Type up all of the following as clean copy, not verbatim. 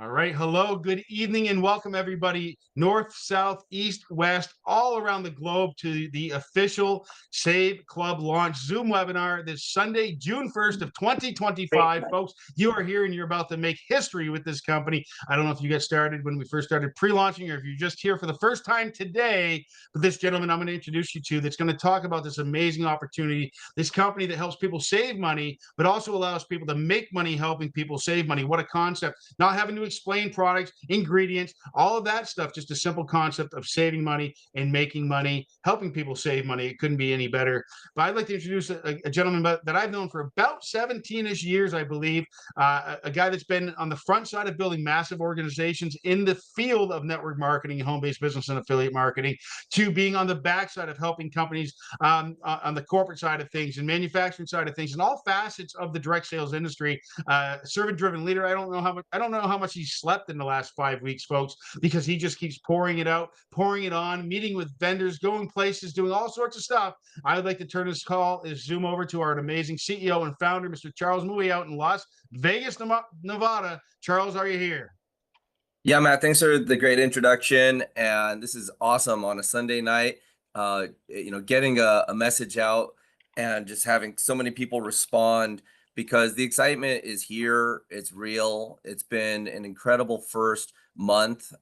All right. Hello, good evening, and welcome everybody, north, south, east, west, all around the globe to the official Save Club launch Zoom webinar this Sunday, June 1st of 2025. Folks, you are here and you're about to make history with this company. I don't know if you got started when we first started pre-launching or if you're just here for the first time today, but this gentleman I'm going to introduce you to that's going to talk about this amazing opportunity, this company that helps people save money, but also allows people to make money helping people save money. What a concept. Not having to explain products, ingredients, all of that stuff. Just a simple concept of saving money and making money, helping people save money. It couldn't be any better. But I'd like to introduce a gentleman that I've known for about 17-ish years, I believe, a guy that's been on the front side of building massive organizations in the field of network marketing, home-based business, and affiliate marketing, to being on the backside of helping companies on the corporate side of things and manufacturing side of things and all facets of the direct sales industry. Servant-driven leader. I don't know how much he slept in the last 5 weeks, folks, because he just keeps pouring it out, pouring it on, meeting with vendors, going places, doing all sorts of stuff. I would like to turn this call, is Zoom over to our amazing CEO and founder, Mr. Charles Mui, out in Las Vegas, Nevada. Charles, are you here? Yeah, Matt, thanks for the great introduction. And this is awesome on a Sunday night, getting a message out and just having so many people respond because the excitement is here. It's real. It's been an incredible first month.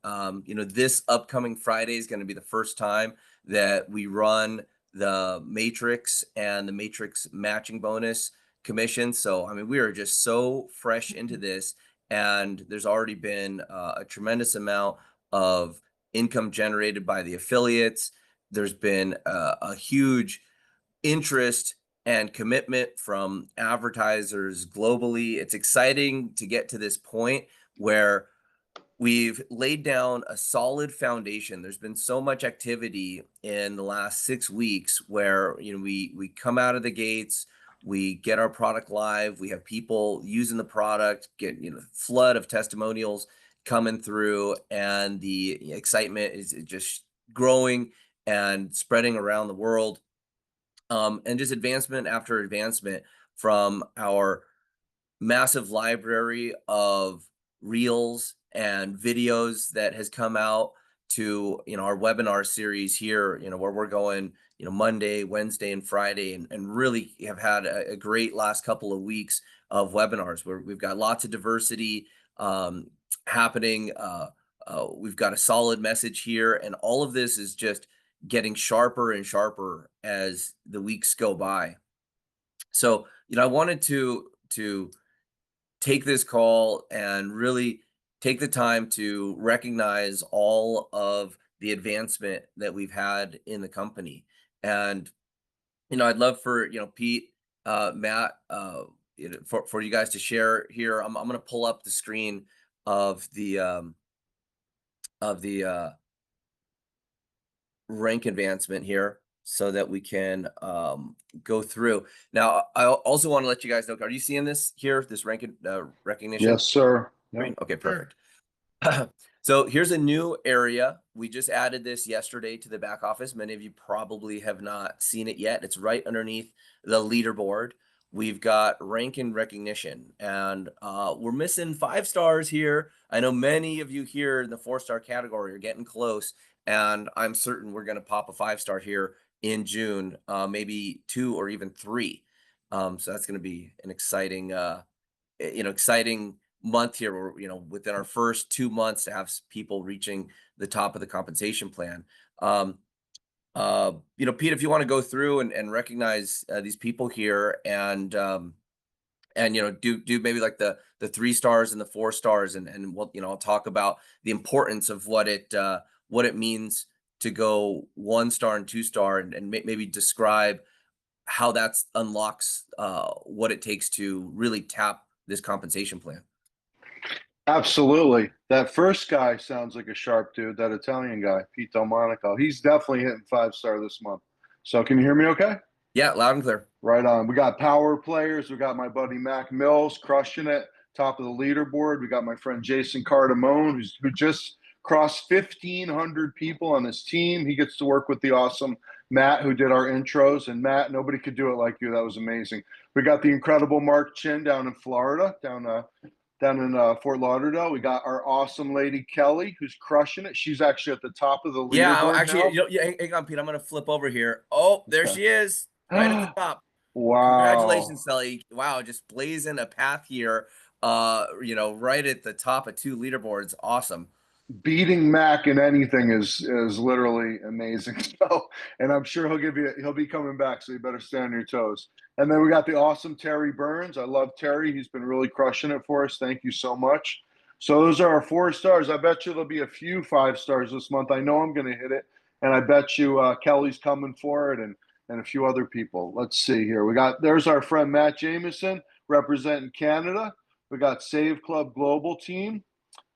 This upcoming Friday is going to be the first time that we run the Matrix and the Matrix matching bonus commission. So, I mean, we are just so fresh into this. And there's already been a tremendous amount of income generated by the affiliates. There's been a huge interest and commitment from advertisers globally. It's exciting to get to this point where we've laid down a solid foundation. There's been so much activity in the last 6 weeks where we come out of the gates, we get our product live, we have people using the product, get flood of testimonials coming through, and the excitement is just growing and spreading around the world. And just advancement after advancement from our massive library of reels and videos that has come out to our webinar series here, where we're going Monday, Wednesday, and Friday, and really have had a great last couple of weeks of webinars where we've got lots of diversity happening. We've got a solid message here, and all of this is just getting sharper and sharper as the weeks go by. So I wanted to take this call and really take the time to recognize all of the advancement that we've had in the company. And, I'd love for, Pete, Matt, for you guys to share here. I'm going to pull up the screen of the rank advancement here so that we can go through. Now, I also want to let you guys know, are you seeing this here, this rank recognition? Yes, sir. Yep. Okay, perfect. So here's a new area. We just added this yesterday to the back office. Many of you probably have not seen it yet. It's right underneath the leaderboard. We've got rank and recognition, and we're missing 5 stars here. I know many of you here in the 4-star category are getting close, and I'm certain we're going to pop a 5-star here in June, maybe 2 or even 3. So that's going to be an exciting, exciting month here, where, within our first 2 months to have people reaching the top of the compensation plan. Pete, if you want to go through and recognize these people here and do maybe like the 3 stars and the 4 stars, and we'll, I'll talk about the importance of what it means to go 1 star and 2 star, and maybe describe how that unlocks what it takes to really tap this compensation plan. Absolutely. That first guy sounds like a sharp dude, that Italian guy, Pete Delmonico. He's definitely hitting 5-star this month. So can you hear me okay? Yeah, loud and clear. Right on. We got power players. We got my buddy Mac Mills crushing it, top of the leaderboard. We got my friend Jason Cardamone, who just crossed 1,500 people on his team. He gets to work with the awesome Matt, who did our intros. And Matt, nobody could do it like you. That was amazing. We got the incredible Mark Chin down in Florida, down down in Fort Lauderdale. We got our awesome lady Kelly, who's crushing it. She's actually at the top of the Yeah, leaderboard actually, now. hang on, Pete. I'm gonna flip over here. Oh, there Okay. she is, right at the top. Wow. Congratulations, Sally. Wow, just blazing a path here. Right at the top of 2 leaderboards. Awesome. Beating Mac in anything is literally amazing. So, and I'm sure he'll be coming back. So you better stay on your toes. And then we got the awesome Terry Burns. I love Terry. He's been really crushing it for us. Thank you so much. So those are our 4 stars. I bet you there'll be a few 5 stars this month. I know I'm going to hit it, and I bet you Kelly's coming for it, and a few other people. Let's see here. There's our friend Matt Jameson representing Canada. We got Save Club Global Team.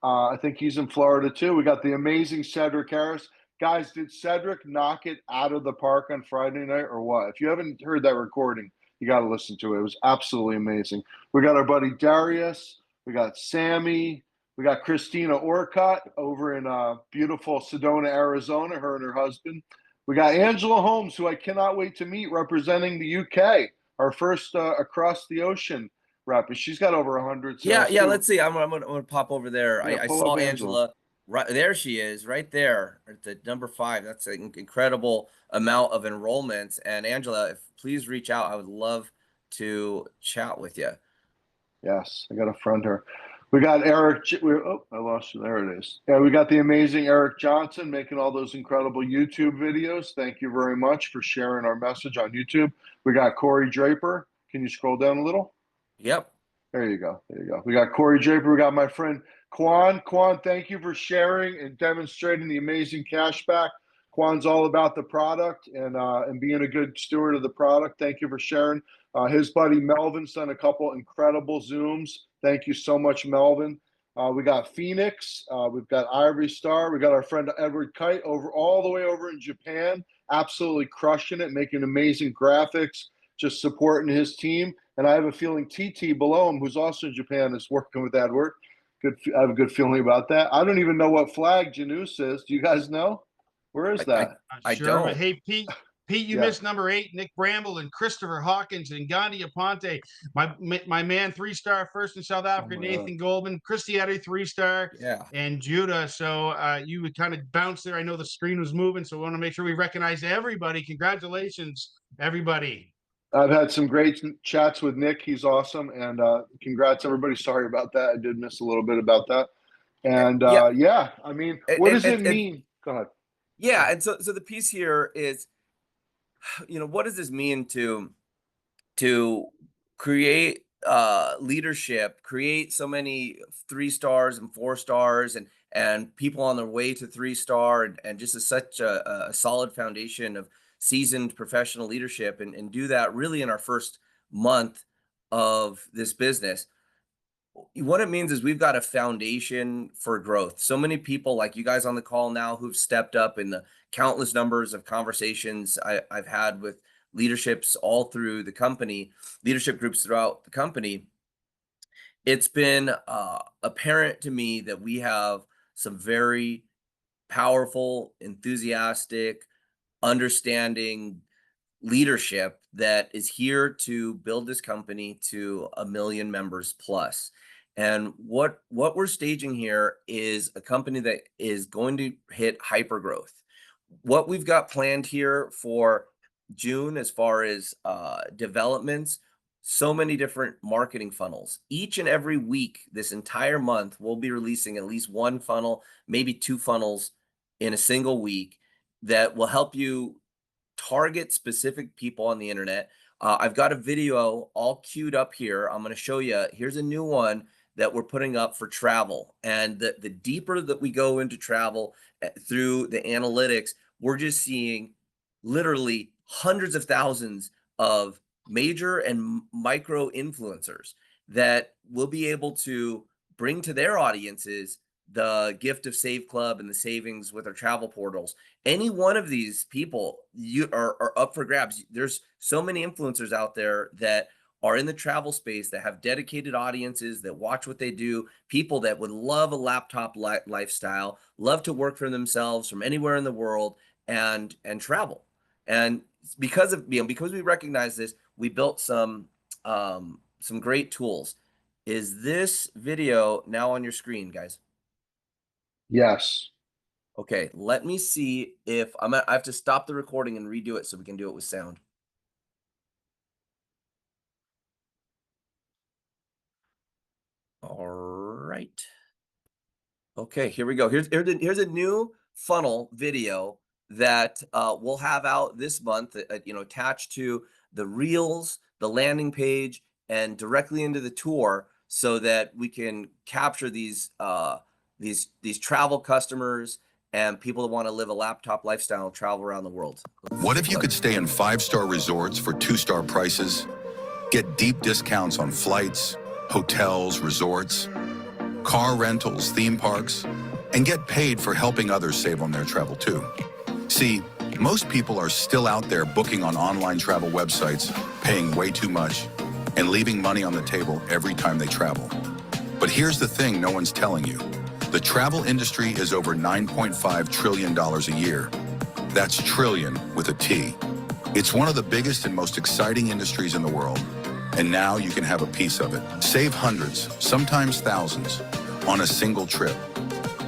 I think he's in Florida too. We got the amazing Cedric Harris. Guys, did Cedric knock it out of the park on Friday night or what? If you haven't heard that recording, you got to listen to it. It was absolutely amazing. We got our buddy Darius. We got Sammy. We got Christina Orcott over in beautiful Sedona, Arizona, her and her husband. We got Angela Holmes, who I cannot wait to meet, representing the UK, our first across the ocean rep. She's got over 100 Yeah, sales. yeah. too. Let's see. I'm gonna pop over there. Yeah, I pull saw up Angela. Right there, she is right there at the number 5. That's an incredible amount of enrollments. And Angela, please reach out. I would love to chat with you. Yes, I got to friend her. We got Eric. Oh, I lost you. There it is. Yeah, we got the amazing Eric Johnson making all those incredible YouTube videos. Thank you very much for sharing our message on YouTube. We got Corey Draper. Can you scroll down a little? Yep. There you go. There you go. We got Corey Draper. We got my friend Quan. Quan, thank you for sharing and demonstrating the amazing cashback. Quan's all about the product and being a good steward of the product. Thank you for sharing. His buddy Melvin's done a couple incredible Zooms. Thank you so much, Melvin. We got Phoenix. We've got Ivory Star. We got our friend Edward Kite all the way over in Japan, absolutely crushing it, making amazing graphics, just supporting his team. And I have a feeling TT below him, who's also in Japan, is working with Edward. I have a good feeling about that. I don't even know what flag Janus is. Do you guys know? Where is that? I Sure, don't. but hey, Pete, you Yeah. missed number 8, Nick Bramble and Christopher Hawkins and Gandhi Aponte. My man, 3-star first in South Africa, my Nathan Goldman. Christy had a 3-star. Yeah. And Judah. So you would kind of bounce there. I know the screen was moving, so we want to make sure we recognize everybody. Congratulations, everybody. I've had some great chats with Nick. He's awesome. And congrats, everybody. Sorry about that. I did miss a little bit about that. And yeah, I mean, what does it mean? Go ahead. Yeah, and so the piece here is, what does this mean to create leadership, create so many 3 stars and 4 stars and people on their way to 3-star and just such a solid foundation of seasoned professional leadership and do that really in our first month of this business. What it means is we've got a foundation for growth. So many people like you guys on the call now who've stepped up in the countless numbers of conversations I've had with leaderships all through the company, leadership groups throughout the company. It's been apparent to me that we have some very powerful, enthusiastic, understanding leadership that is here to build this company to 1 million members plus. And what we're staging here is a company that is going to hit hyper growth. What we've got planned here for June as far as developments, so many different marketing funnels. Each and every week, this entire month, we'll be releasing at least 1 funnel, maybe 2 funnels in a single week that will help you target specific people on the internet. I've got a video all queued up here. I'm going to show you. Here's a new one that we're putting up for travel. And the deeper that we go into travel through the analytics, we're just seeing literally hundreds of thousands of major and micro influencers that will be able to bring to their audiences the gift of Save Club and the savings with our travel portals. Any one of these people you are up for grabs. There's so many influencers out there that are in the travel space that have dedicated audiences that watch what they do, people that would love a laptop lifestyle, love to work for themselves from anywhere in the world and travel. And because we recognize this, we built some great tools. Is this video now on your screen, guys? Yes. Okay, let me see if I have to stop the recording and redo it so we can do it with sound. All right. Okay, here we go. Here's a new funnel video that we'll have out this month. Attached to the reels, the landing page, and directly into the tour, so that we can capture these travel customers and people that want to live a laptop lifestyle and travel around the world. What if you could stay in 5-star resorts for 2-star prices? Get deep discounts on flights, hotels, resorts, car rentals, theme parks, and get paid for helping others save on their travel too. See, most people are still out there booking on online travel websites, paying way too much, and leaving money on the table every time they travel. But here's the thing no one's telling you. The travel industry is over $9.5 trillion a year. That's trillion with a T. It's one of the biggest and most exciting industries in the world. And now you can have a piece of it. Save hundreds, sometimes thousands, on a single trip.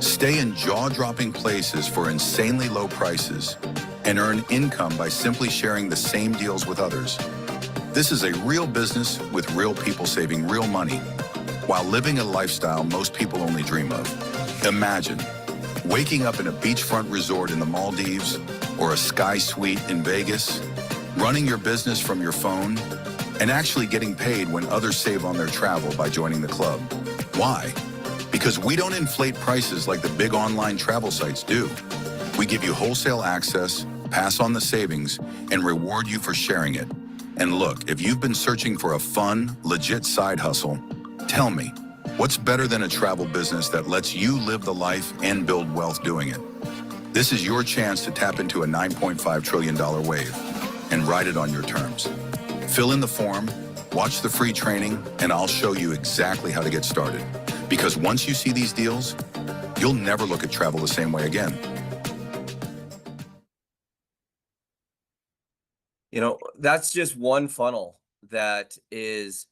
Stay in jaw-dropping places for insanely low prices and earn income by simply sharing the same deals with others. This is a real business with real people saving real money while living a lifestyle most people only dream of. Imagine waking up in a beachfront resort in the Maldives or a sky suite in Vegas, running your business from your phone, and actually getting paid when others save on their travel by joining the club. Why? Because we don't inflate prices like the big online travel sites do. We give you wholesale access, pass on the savings, and reward you for sharing it. And look, if you've been searching for a fun, legit side hustle, tell me, what's better than a travel business that lets you live the life and build wealth doing it? This is your chance to tap into a $9.5 trillion wave and ride it on your terms. Fill in the form, watch the free training, and I'll show you exactly how to get started. Because once you see these deals, you'll never look at travel the same way again. That's just one funnel that is,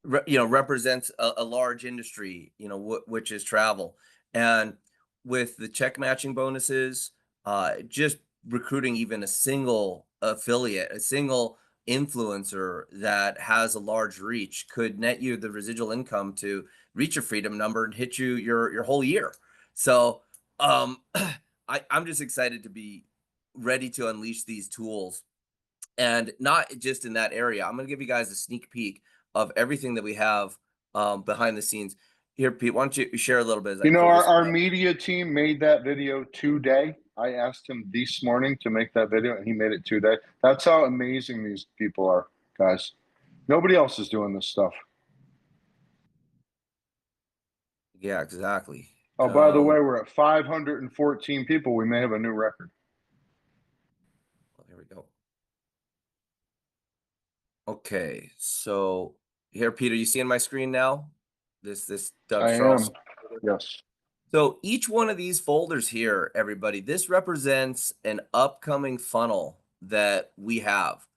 represents a large industry, which is travel. And with the check matching bonuses, just recruiting even a single affiliate, a single influencer that has a large reach could net you the residual income to reach your freedom number and hit you your whole year. So I'm just excited to be ready to unleash these tools, and not just in that area. I'm going to give you guys a sneak peek of everything that we have behind the scenes. Here, Pete, why don't you share a little bit? Our media team made that video today. I asked him this morning to make that video, and he made it today. That's how amazing these people are, guys. Nobody else is doing this stuff. Yeah, exactly. Oh, by the way, we're at 514 people. We may have a new record. There we go. Okay, so here, Peter, you seeing my screen now? This Doug I Strauss. am. Yes. So each one of these folders here, everybody, this represents an upcoming funnel that we have.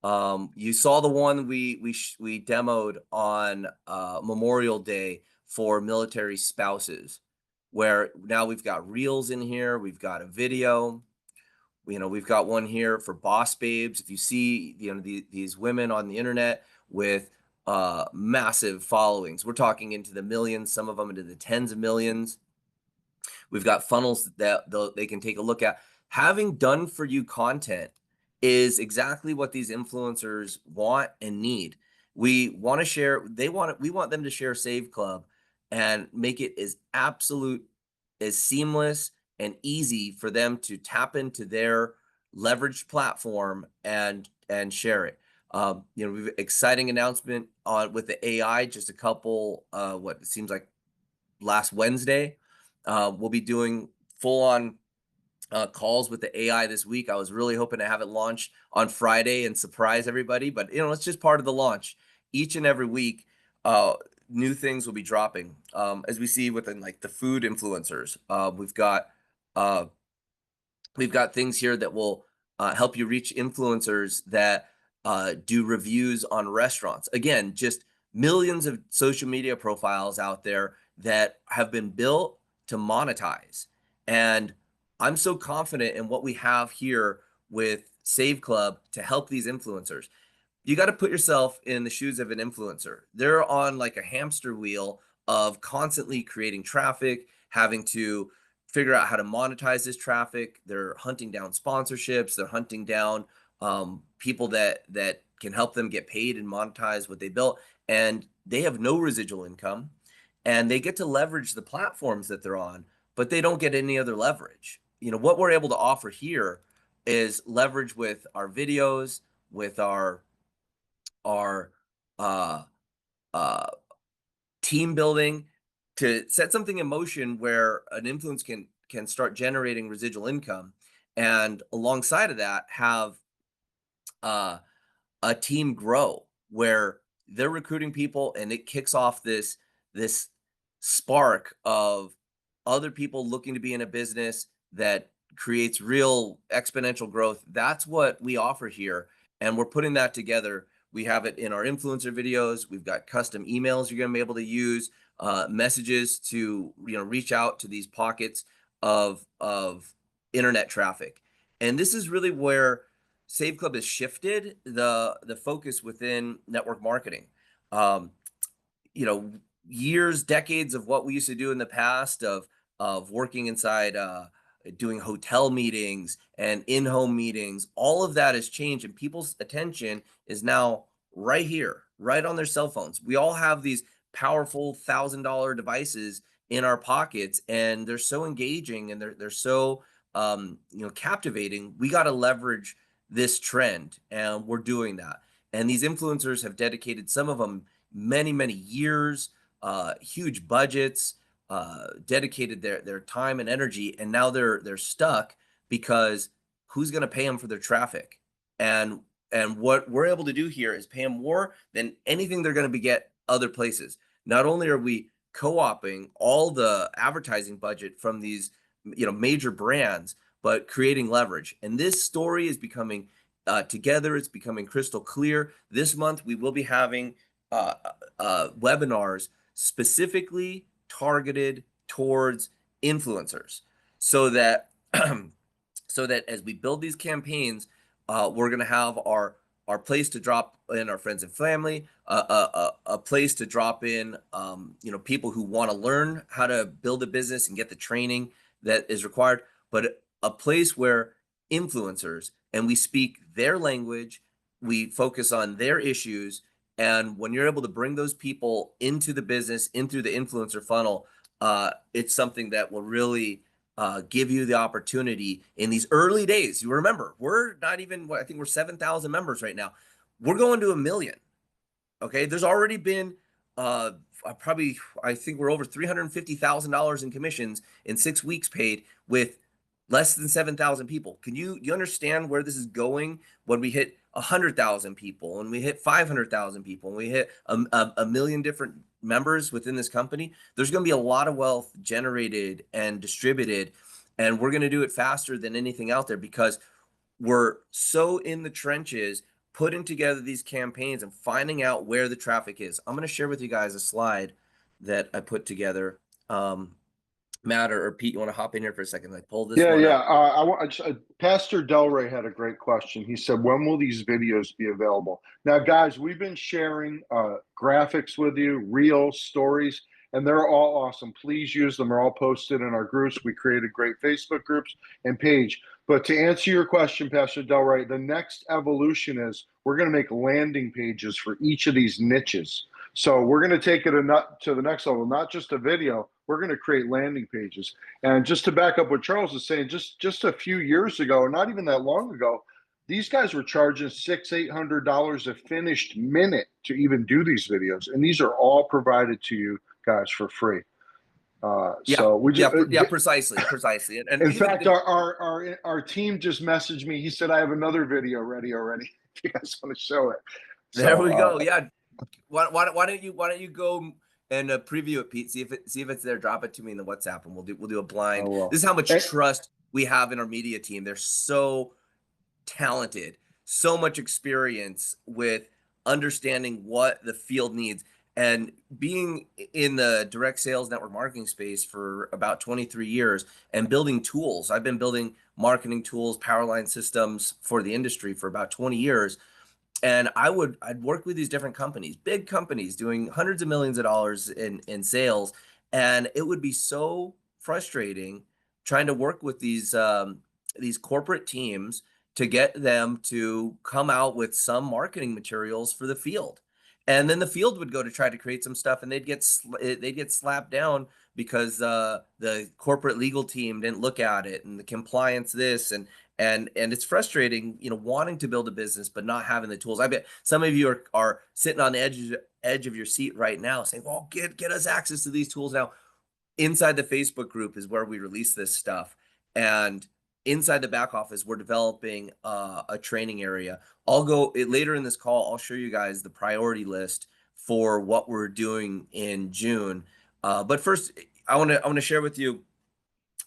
You saw the one we demoed on Memorial Day for military spouses, where now we've got reels in here, we've got a video. We've got one here for boss babes. If you see, these women on the internet with massive followings, we're talking into the millions, some of them into the tens of millions. We've got funnels that they can take a look at. Having done for you content is exactly what these influencers want and need. We want to share. We want them to share Save Club and make it as seamless and easy for them to tap into their leveraged platform and share it. We've exciting announcement with the AI, just a couple, what it seems like last Wednesday. We'll be doing full on calls with the AI this week. I was really hoping to have it launch on Friday and surprise everybody, but it's just part of the launch. Each and every week, new things will be dropping. As we see within like the food influencers, we've got things here that will help you reach influencers that do reviews on restaurants. Again, just millions of social media profiles out there that have been built to monetize. And I'm so confident in what we have here with Save Club to help these influencers. You got to put yourself in the shoes of an influencer. They're on like a hamster wheel of constantly creating traffic, having to figure out how to monetize this traffic. They're hunting down sponsorships. They're hunting down people that can help them get paid and monetize what they built. And they have no residual income, and they get to leverage the platforms that they're on, but they don't get any other leverage. You know, what we're able to offer here is leverage with our videos, with our team building, to set something in motion where an influence can start generating residual income, and alongside of that have a team grow where they're recruiting people, and it kicks off this spark of other people looking to be in a business that creates real exponential growth. That's what we offer here, and we're putting that together. We have it in our influencer videos. We've got custom emails you're going to be able to use, messages to reach out to these pockets of internet traffic. And this is really where Save Club has shifted the focus within network marketing. Years, decades of what we used to do in the past of working inside, doing hotel meetings and in-home meetings, all of that has changed, and people's attention is now right here, right on their cell phones. We all have these powerful $1,000 devices in our pockets, and they're so engaging, and they're so captivating. We got to leverage this trend, and we're doing that. And these influencers have dedicated, some of them, many years, huge budgets, dedicated their time and energy, and now they're stuck because who's going to pay them for their traffic? And what we're able to do here is pay them more than anything they're going to get other places. Not only are we co-oping all the advertising budget from these major brands, but creating leverage. And this story is becoming together. It's becoming crystal clear. This month we will be having webinars specifically targeted towards influencers, so that as we build these campaigns, we're going to have our place to drop in our friends and family, a place to drop in people who want to learn how to build a business and get the training that is required, but a place where influencers, and we speak their language, we focus on their issues. And when you're able to bring those people into the business, in through the influencer funnel, it's something that will really give you the opportunity in these early days. You remember, we're not even, I think we're 7,000 members right now. We're going to 1 million. Okay. There's already been I think we're over $350,000 in commissions in 6 weeks paid with less than 7,000 people. You understand where this is going when we hit 100,000 people, and we hit 500,000 people, and we hit a million different members within this company? There's going to be a lot of wealth generated and distributed, and we're going to do it faster than anything out there because we're so in the trenches putting together these campaigns and finding out where the traffic is. I'm going to share with you guys a slide that I put together. Matt or Pete, you want to hop in here for a second? Like, pull this one up. Pastor Delray had a great question. He said, when will these videos be available? Now, guys, we've been sharing graphics with you, reels, stories, and they're all awesome. Please use them. They're all posted in our groups. We created great Facebook groups and page. But to answer your question, Pastor Delray, the next evolution is we're going to make landing pages for each of these niches. So we're going to take it to the next level, not just a video. We're going to create landing pages. And just to back up what Charles is saying, just a few years ago, not even that long ago, these guys were charging $600-800 a finished minute to even do these videos. And these are all provided to you guys for free. So we just, precisely. And in fact, our team just messaged me. He said, I have another video ready already. If you guys want to show it. There we go. Yeah. Why don't you go and preview it, Pete? See if it's there. Drop it to me in the WhatsApp, and we'll do a blind. This is how much trust we have in our media team. They're so talented, so much experience with understanding what the field needs. And being in the direct sales network marketing space for about 23 years and building tools, I've been building marketing tools, power line systems for the industry for about 20 years. And I'd work with these different companies, big companies doing hundreds of millions of dollars in sales. And it would be so frustrating trying to work with these corporate teams to get them to come out with some marketing materials for the field. And then the field would go to try to create some stuff, and they'd get slapped down because the corporate legal team didn't look at it, and the compliance this and it's frustrating, wanting to build a business but not having the tools. I bet some of you are sitting on the edge of your seat right now, saying, "Well, get us access to these tools now." Inside the Facebook group is where we release this stuff, and inside the back office, we're developing a training area. I'll go later in this call. I'll show you guys the priority list for what we're doing in June. But first, I want to share with you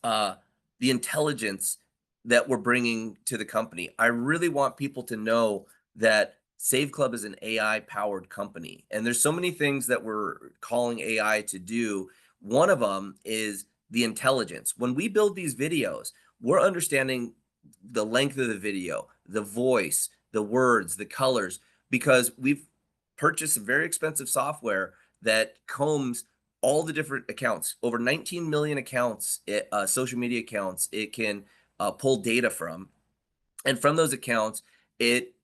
the intelligence that we're bringing to the company. I really want people to know that Save Club is an AI powered company, and there's so many things that we're calling AI to do. One of them is the intelligence. When we build these videos, we're understanding the length of the video, the voice, the words, the colors, because we've purchased some very expensive software that combs all the different accounts, over 19 million accounts, social media accounts, it can pull data from. And from those accounts, it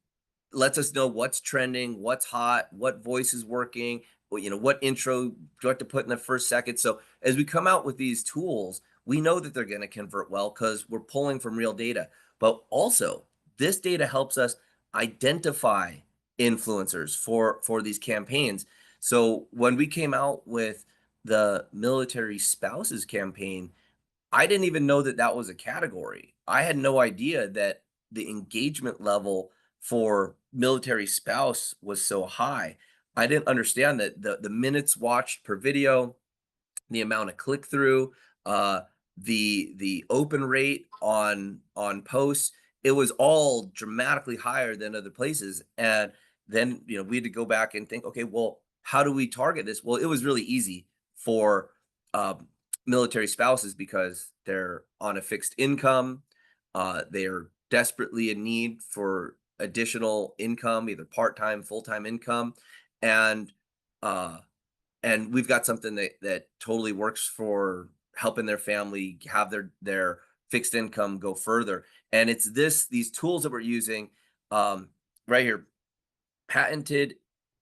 lets us know what's trending, what's hot, what voice is working, what intro do you have to put in the first second. So as we come out with these tools, we know that they're going to convert well because we're pulling from real data. But also, this data helps us identify influencers for these campaigns. So when we came out with the military spouses campaign, I didn't even know that that was a category. I had no idea that the engagement level for military spouse was so high. I didn't understand that the minutes watched per video, the amount of click through, the open rate on posts, it was all dramatically higher than other places. And then we had to go back and think, okay, well, how do we target this? Well, it was really easy for military spouses because they're on a fixed income. They are desperately in need for additional income, either part-time, full-time income. And we've got something that totally works for helping their family have their fixed income go further. And it's these tools that we're using right here, patented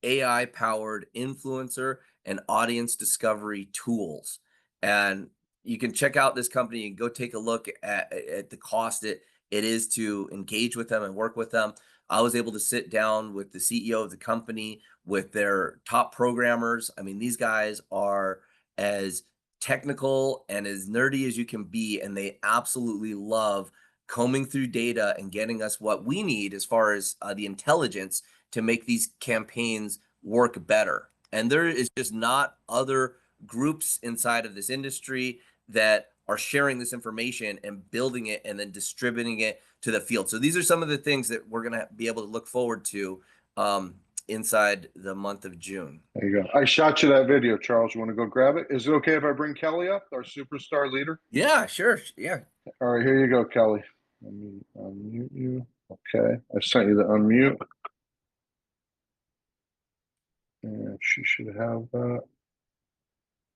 AI-powered influencer and audience discovery tools. And you can check out this company and go take a look at the cost it is to engage with them and work with them. I was able to sit down with the CEO of the company, with their top programmers. I mean, these guys are as technical and as nerdy as you can be, and they absolutely love combing through data and getting us what we need as far as the intelligence to make these campaigns work better. And there is just not other groups inside of this industry that are sharing this information and building it and then distributing it to the field. So these are some of the things that we're going to be able to look forward to inside the month of June. There you go. I shot you that video, Charles. You want to go grab it? Is it okay if I bring Kelly up, our superstar leader? Yeah, sure. Yeah. All right, here you go, Kelly. Let me unmute you. Okay, I sent you the unmute. And she should have that.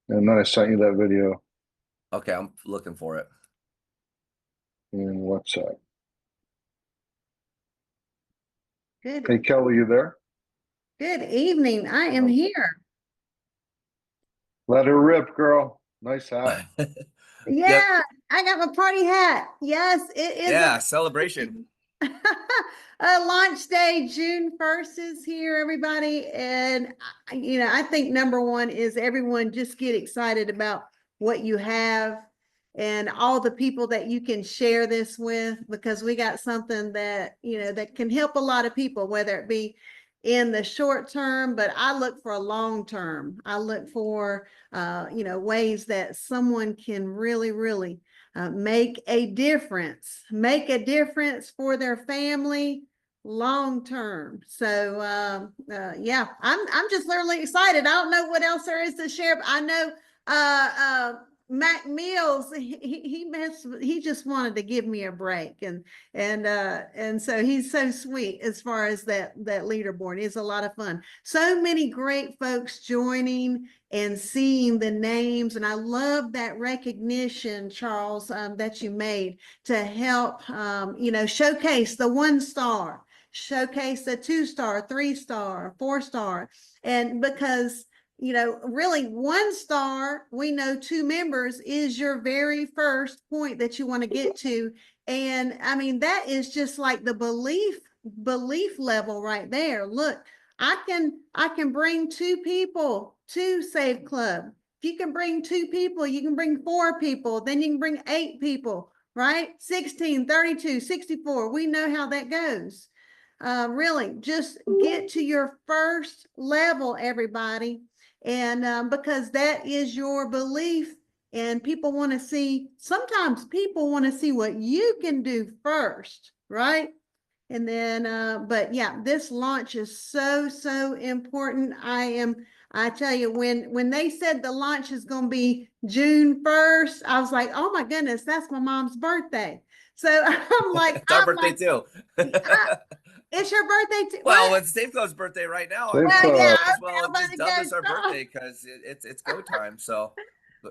And then I sent you that video Okay, I'm looking for it. in WhatsApp. Good, Hey, Kelly, you there? good evening. I am here. Let her rip, girl. Nice hat. Yeah, I got my party hat. Yes, it is. Yeah, celebration. Launch day, June 1st is here, everybody. And, I think number one is everyone just get excited about what you have and all the people that you can share this with, because we got something that, that can help a lot of people, whether it be in the short term, but I look for a long term. I look for, ways that someone can really, really make a difference for their family, long term. So yeah, I'm just literally excited. I don't know what else there is to share, but I know Mac Mills, he just wanted to give me a break, and so he's so sweet as far as that leaderboard. It's a lot of fun. So many great folks joining and seeing the names, and I love that recognition, Charles, that you made to help showcase the 1-star, showcase the 2-star, 3-star, 4-star, and because really 1-star, we know 2 members is your very first point that you want to get to. And I mean, that is just like the belief level right there. Look, I can bring 2 people to Save Club. If you can bring 2 people, you can bring 4 people, then you can bring 8 people, right? 16, 32, 64. We know how that goes. Really, just get to your first level, everybody. And because that is your belief, and people want to see, sometimes people want to see what you can do first, right? And then, but yeah, this launch is so important. I tell you, when they said the launch is going to be June 1st, I was like, oh my goodness, that's my mom's birthday. So I'm like, It's our birthday too. It's your birthday too. Well, it's Save Club's birthday right now. Save I Club. might Yeah, as well okay, just dub this our stop. birthday because it's go time. So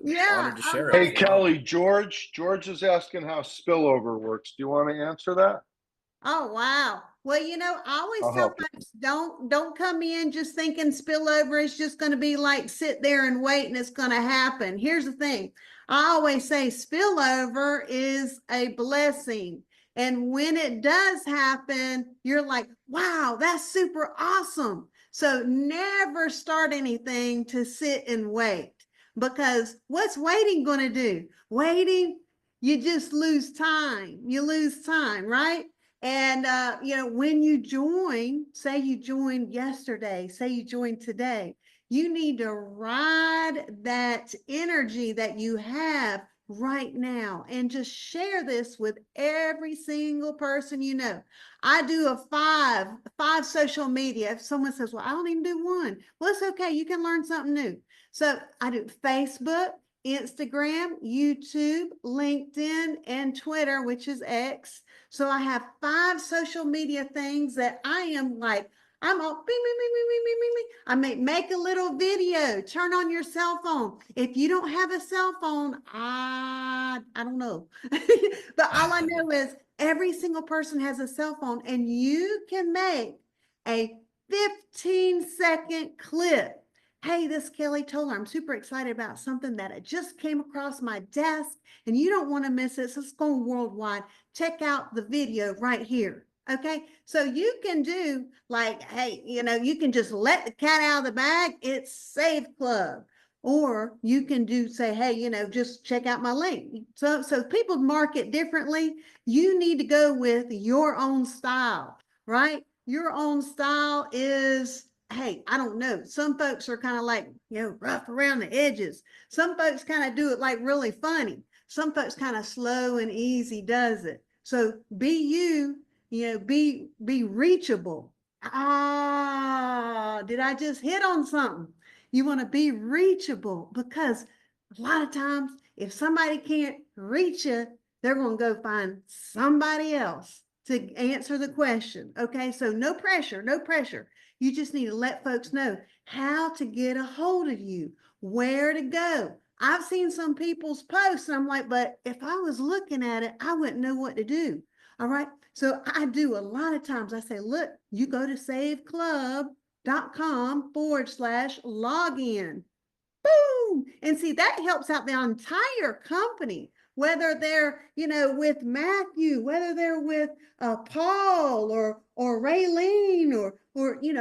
Yeah, honored to share Hey, it. Kelly, George is asking how spillover works. Do you want to answer that? Oh, wow. Well, I always I'll tell help you. folks, don't come in just thinking spillover is just going to be like sit there and wait and it's going to happen. Here's the thing. I always say spillover is a blessing. And when it does happen, you're like, wow, that's super awesome. So never start anything to sit and wait, because what's waiting going to do? Waiting, you just lose time. You lose time, right? And when you join, say you joined yesterday, say you joined today, you need to ride that energy that you have right now and just share this with every single person you know. I do a five social media. If someone says, well, I don't even do one, well, it's okay. You can learn something new. So I do Facebook, Instagram, YouTube, LinkedIn, and Twitter, which is X. So I have 5 social media things that I am like, I'm all bing, bing, bing, bing, bing, bing, bing. I may make a little video, turn on your cell phone. If you don't have a cell phone, I don't know. But all I know is every single person has a cell phone, and you can make a 15-second clip. Hey, this is Kelly Toller. I'm super excited about something that I just came across my desk, and you don't want to miss it. So it's going worldwide. Check out the video right here. Okay. So you can do like, hey, you can just let the cat out of the bag. It's Save Club. Or you can say, hey, just check out my link. So people market differently. You need to go with your own style, right? Your own style is, hey, I don't know. Some folks are kind of like, rough around the edges. Some folks kind of do it like really funny. Some folks kind of slow and easy does it. So be you, be reachable. Did I just hit on something? You want to be reachable, because a lot of times if somebody can't reach you, they're going to go find somebody else to answer the question. Okay. So no pressure, no pressure. You just need to let folks know how to get a hold of you, where to go. I've seen some people's posts and I'm like, but if I was looking at it, I wouldn't know what to do. All right. So I do a lot of times I say, look, you go to saveclub.com/login. Boom. And see, that helps out the entire company, whether they're, with Matthew, whether they're with Paul or Raylene or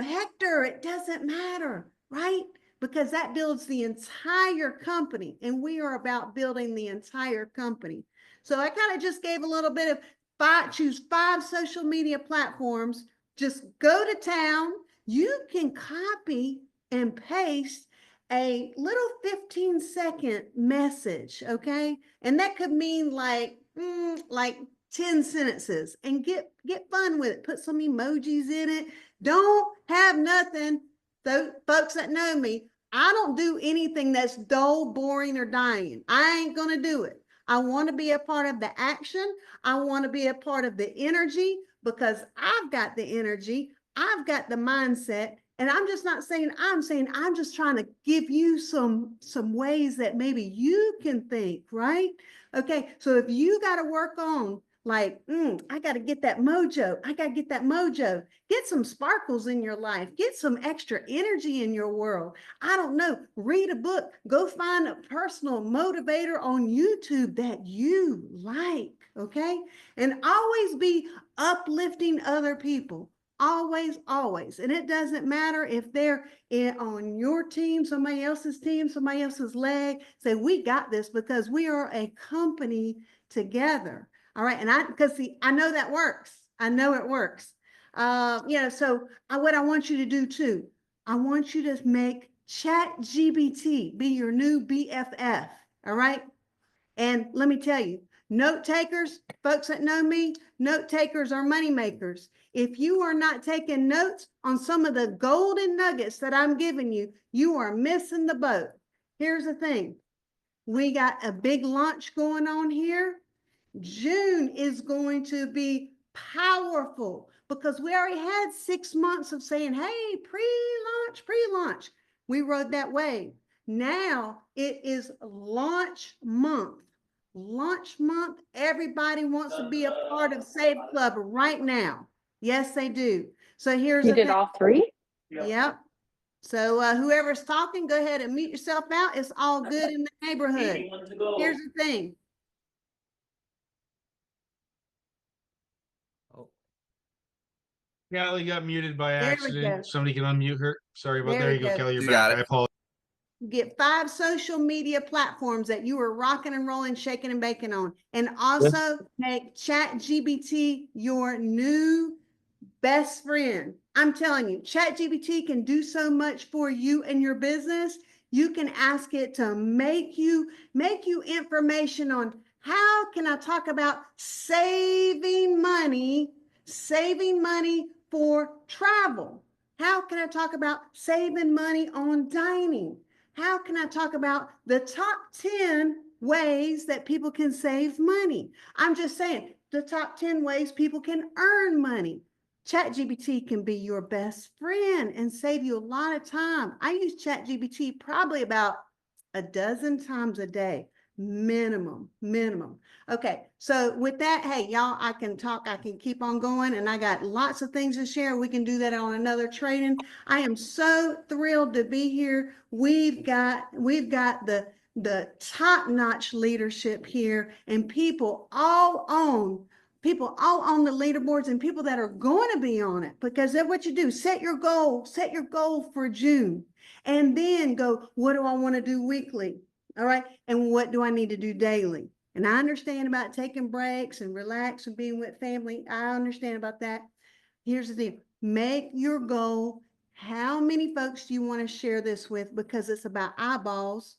Hector, it doesn't matter, right? Because that builds the entire company, and we are about building the entire company. So I kind of just gave a little bit of choose 5 social media platforms, just go to town. You can copy and paste a little 15-second message, okay? And that could mean like 10 sentences and get fun with it. Put some emojis in it. Don't have nothing. Those folks that know me, I don't do anything that's dull, boring, or dying. I ain't going to do it. I want to be a part of the action. I want to be a part of the energy because I've got the energy. I've got the mindset. And I'm just not saying, I'm saying, I'm just trying to give you some ways that maybe you can think, right? Okay. So if you got to work on like, I got to get that mojo. I got to get that mojo. Get some sparkles in your life. Get some extra energy in your world. I don't know. Read a book. Go find a personal motivator on YouTube that you like. Okay. And always be uplifting other people. Always, always. And it doesn't matter if they're on your team, somebody else's team, somebody else's leg. Say, we got this because we are a company together. All right. And because see, I know that works. I know it works. So what I want you to do too, I want you to make ChatGPT be your new BFF. All right. And let me tell you, note takers, folks that know me, note takers are money makers. If you are not taking notes on some of the golden nuggets that I'm giving you, you are missing the boat. Here's the thing. We got a big launch going on here. June is going to be powerful because we already had 6 months of saying, hey, pre-launch. We rode that wave. Now it is launch month. Launch month. Everybody wants to be a part of Save Club right now. Yes, they do. So here's You the did thing. all three? Yep. So whoever's talking, go ahead and mute yourself out. It's all good in the neighborhood. Here's the thing. Kelly got muted by There we go. accident. Somebody can unmute her. Sorry about There there we you go, go. Kelly. You're You back. got it. I apologize. Get 5 social media platforms that you are rocking and rolling, shaking and baking on. And also make ChatGPT your new best friend. I'm telling you, ChatGPT can do so much for you and your business. You can ask it to make you information on how can I talk about saving money for travel? How can I talk about saving money on dining? How can I talk about the top 10 ways that people can save money? I'm just saying the top 10 ways people can earn money. ChatGPT can be your best friend and save you a lot of time. I use ChatGPT probably about a dozen times a day, minimum. Okay, so with that, hey, y'all, I can talk, I can keep on going, and I got lots of things to share. We can do that on another training. I am so thrilled to be here. We've got the top-notch leadership here and people all on the leaderboards and people that are going to be on it, because that's what you do. Set your goal for June, and then go, what do I want to do weekly? All right. And what do I need to do daily? And I understand about taking breaks and relax and being with family. I understand about that. Here's the thing. Make your goal. How many folks do you want to share this with? Because it's about eyeballs.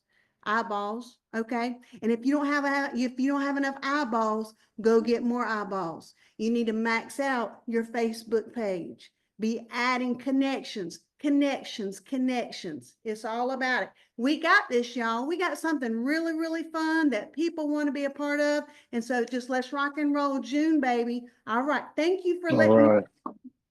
Okay. And if you don't have enough eyeballs, go get more eyeballs. You need to max out your Facebook page. Be adding connections. It's all about it. We got this, y'all. We got something really, really fun that people want to be a part of. And so just let's rock and roll June, baby. All right. Thank you for letting me.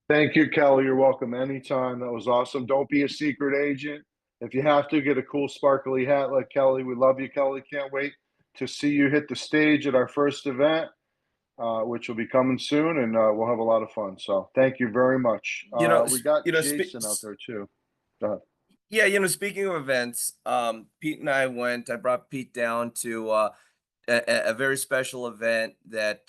Thank you, Kelly. You're welcome anytime. That was awesome. Don't be a secret agent. If you have to, get a cool sparkly hat like Kelly. We love you, Kelly. Can't wait to see you hit the stage at our first event, which will be coming soon, and we'll have a lot of fun. So thank you very much. We got Jason out there too. Go ahead. Yeah, speaking of events, Pete and I brought Pete down to a very special event that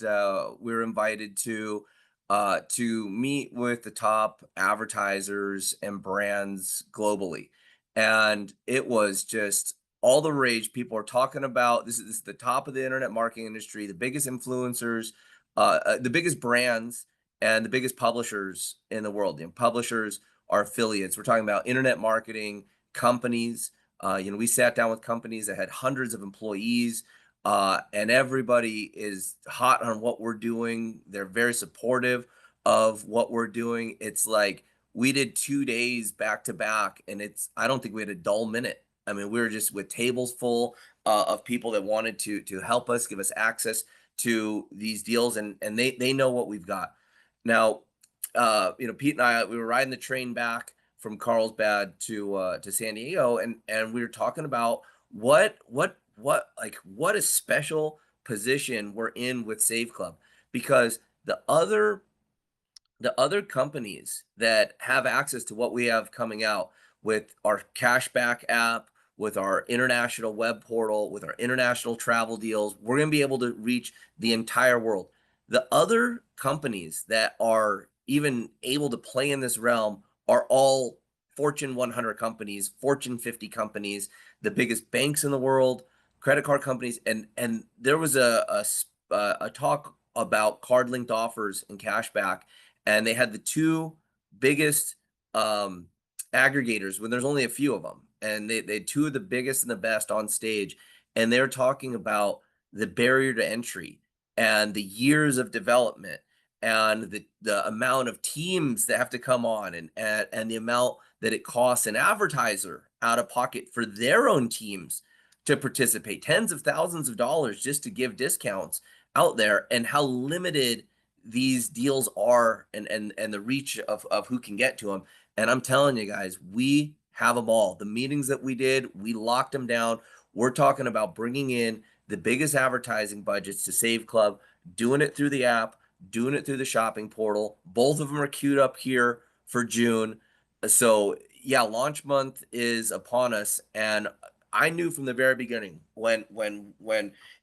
we were invited to meet with the top advertisers and brands globally. And it was just all the rage. People are talking about this is the top of the internet marketing industry, the biggest influencers, the biggest brands, and the biggest publishers in the world. Publishers are affiliates. We're talking about internet marketing companies. We sat down with companies that had hundreds of employees, and everybody is hot on what we're doing. They're very supportive of what we're doing. It's like we did 2 days back to back, and I don't think we had a dull minute. I mean, we were just with tables full of people that wanted to help us, give us access to these deals, and they know what we've got. Now, Pete and I, we were riding the train back from Carlsbad to San Diego, and we were talking about what a special position we're in with Save Club, because the other companies that have access to what we have coming out with our cashback app, with our international web portal, with our international travel deals, we're going to be able to reach the entire world. The other companies that are even able to play in this realm are all Fortune 100 companies, Fortune 50 companies, the biggest banks in the world, credit card companies, and there was a talk about card linked offers and cashback, and they had the two biggest aggregators when there's only a few of them, and they had two of the biggest and the best on stage, and they're talking about the barrier to entry and the years of development and the amount of teams that have to come on, and the amount that it costs an advertiser out of pocket for their own teams to participate, tens of thousands of dollars just to give discounts out there, and how limited these deals are, and the reach of who can get to them. And I'm telling you guys, we have them all. The meetings that we did, we locked them down. We're talking about bringing in the biggest advertising budgets to Save Club, doing it through the app, doing it through the shopping portal. Both of them are queued up here for June. So yeah, launch month is upon us. And I knew from the very beginning when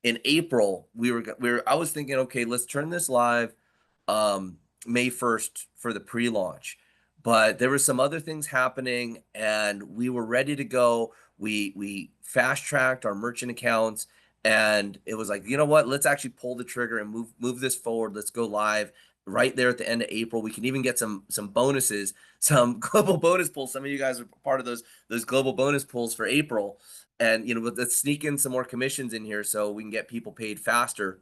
in April I was thinking, okay, let's turn this live May 1st for the pre-launch. But there were some other things happening, and we were ready to go. We fast-tracked our merchant accounts, and it was like, you know what? Let's actually pull the trigger and move this forward. Let's go live right there at the end of April. We can even get some bonuses, some global bonus pools. Some of you guys are part of those global bonus pools for April. And let's sneak in some more commissions in here so we can get people paid faster.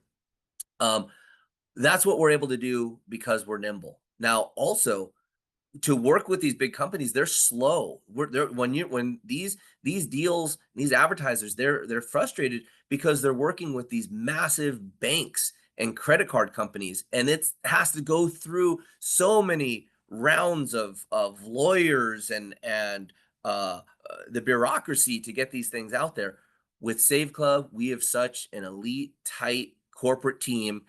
That's what we're able to do because we're nimble. Now, also, to work with these big companies, they're slow. When these deals, these advertisers, they're frustrated because they're working with these massive banks and credit card companies, and it has to go through so many rounds of lawyers and the bureaucracy to get these things out there. With Save Club, we have such an elite, tight corporate team.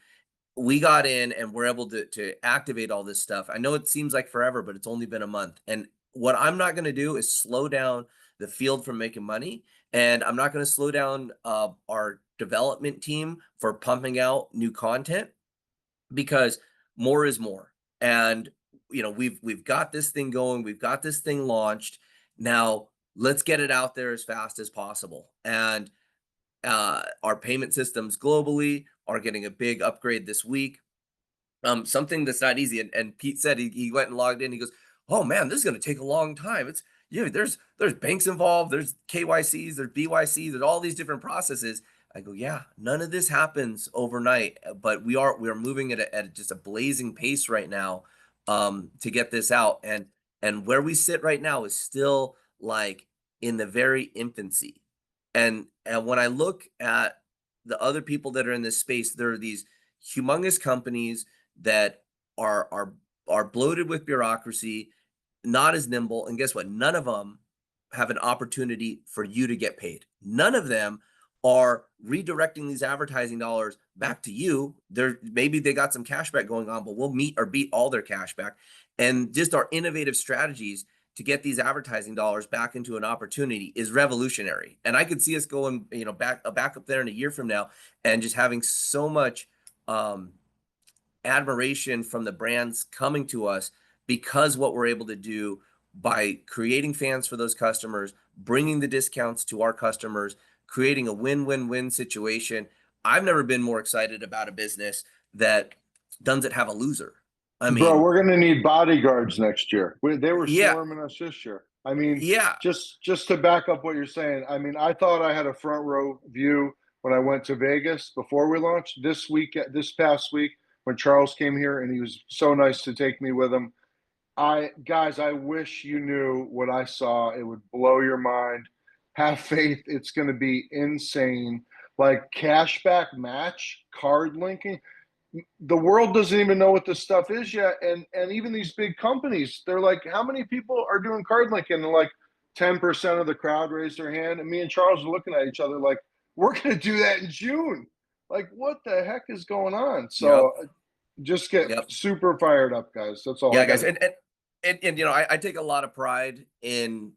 We got in and we're able to activate all this stuff. I know it seems like forever, but it's only been a month. And what I'm not going to do is slow down the field from making money. And I'm not going to slow down our development team for pumping out new content, because more is more. And we've got this thing going. We've got this thing launched. Now let's get it out there as fast as possible. And our payment systems globally are getting a big upgrade this week. Something that's not easy. And Pete said he went and logged in. He goes, "Oh man, this is going to take a long time. It's there's banks involved. There's KYCs, there's BYCs, there's all these different processes." I go, "Yeah, none of this happens overnight, but we are moving at just a blazing pace right now to get this out. And where we sit right now is still like in the very infancy. And when I look at the other people that are in this space, there are these humongous companies that are bloated with bureaucracy, not as nimble. And guess what? None of them have an opportunity for you to get paid. None of them are redirecting these advertising dollars back to you. Maybe they got some cash back going on, but we'll meet or beat all their cash back. And just our innovative strategies to get these advertising dollars back into an opportunity is revolutionary. And I could see us going, back up there in a year from now and just having so much admiration from the brands coming to us because what we're able to do by creating fans for those customers, bringing the discounts to our customers, creating a win-win-win situation. I've never been more excited about a business that doesn't have a loser. I mean, bro, we're going to need bodyguards next year. They were Yeah. swarming us this year. I mean, yeah, just to back up what you're saying, I mean, I thought I had a front row view when I went to Vegas before we launched. This past week, when Charles came here, and he was so nice to take me with him. I wish you knew what I saw. It would blow your mind. Have faith. It's going to be insane. Like cashback match, card linking. The world doesn't even know what this stuff is yet. And even these big companies, they're like, how many people are doing card linking? And like 10% of the crowd raised their hand. And me and Charles are looking at each other like, we're going to do that in June. Like, what the heck is going on? So just get super fired up, guys. That's all. Yeah, guys. And you know, I take a lot of pride in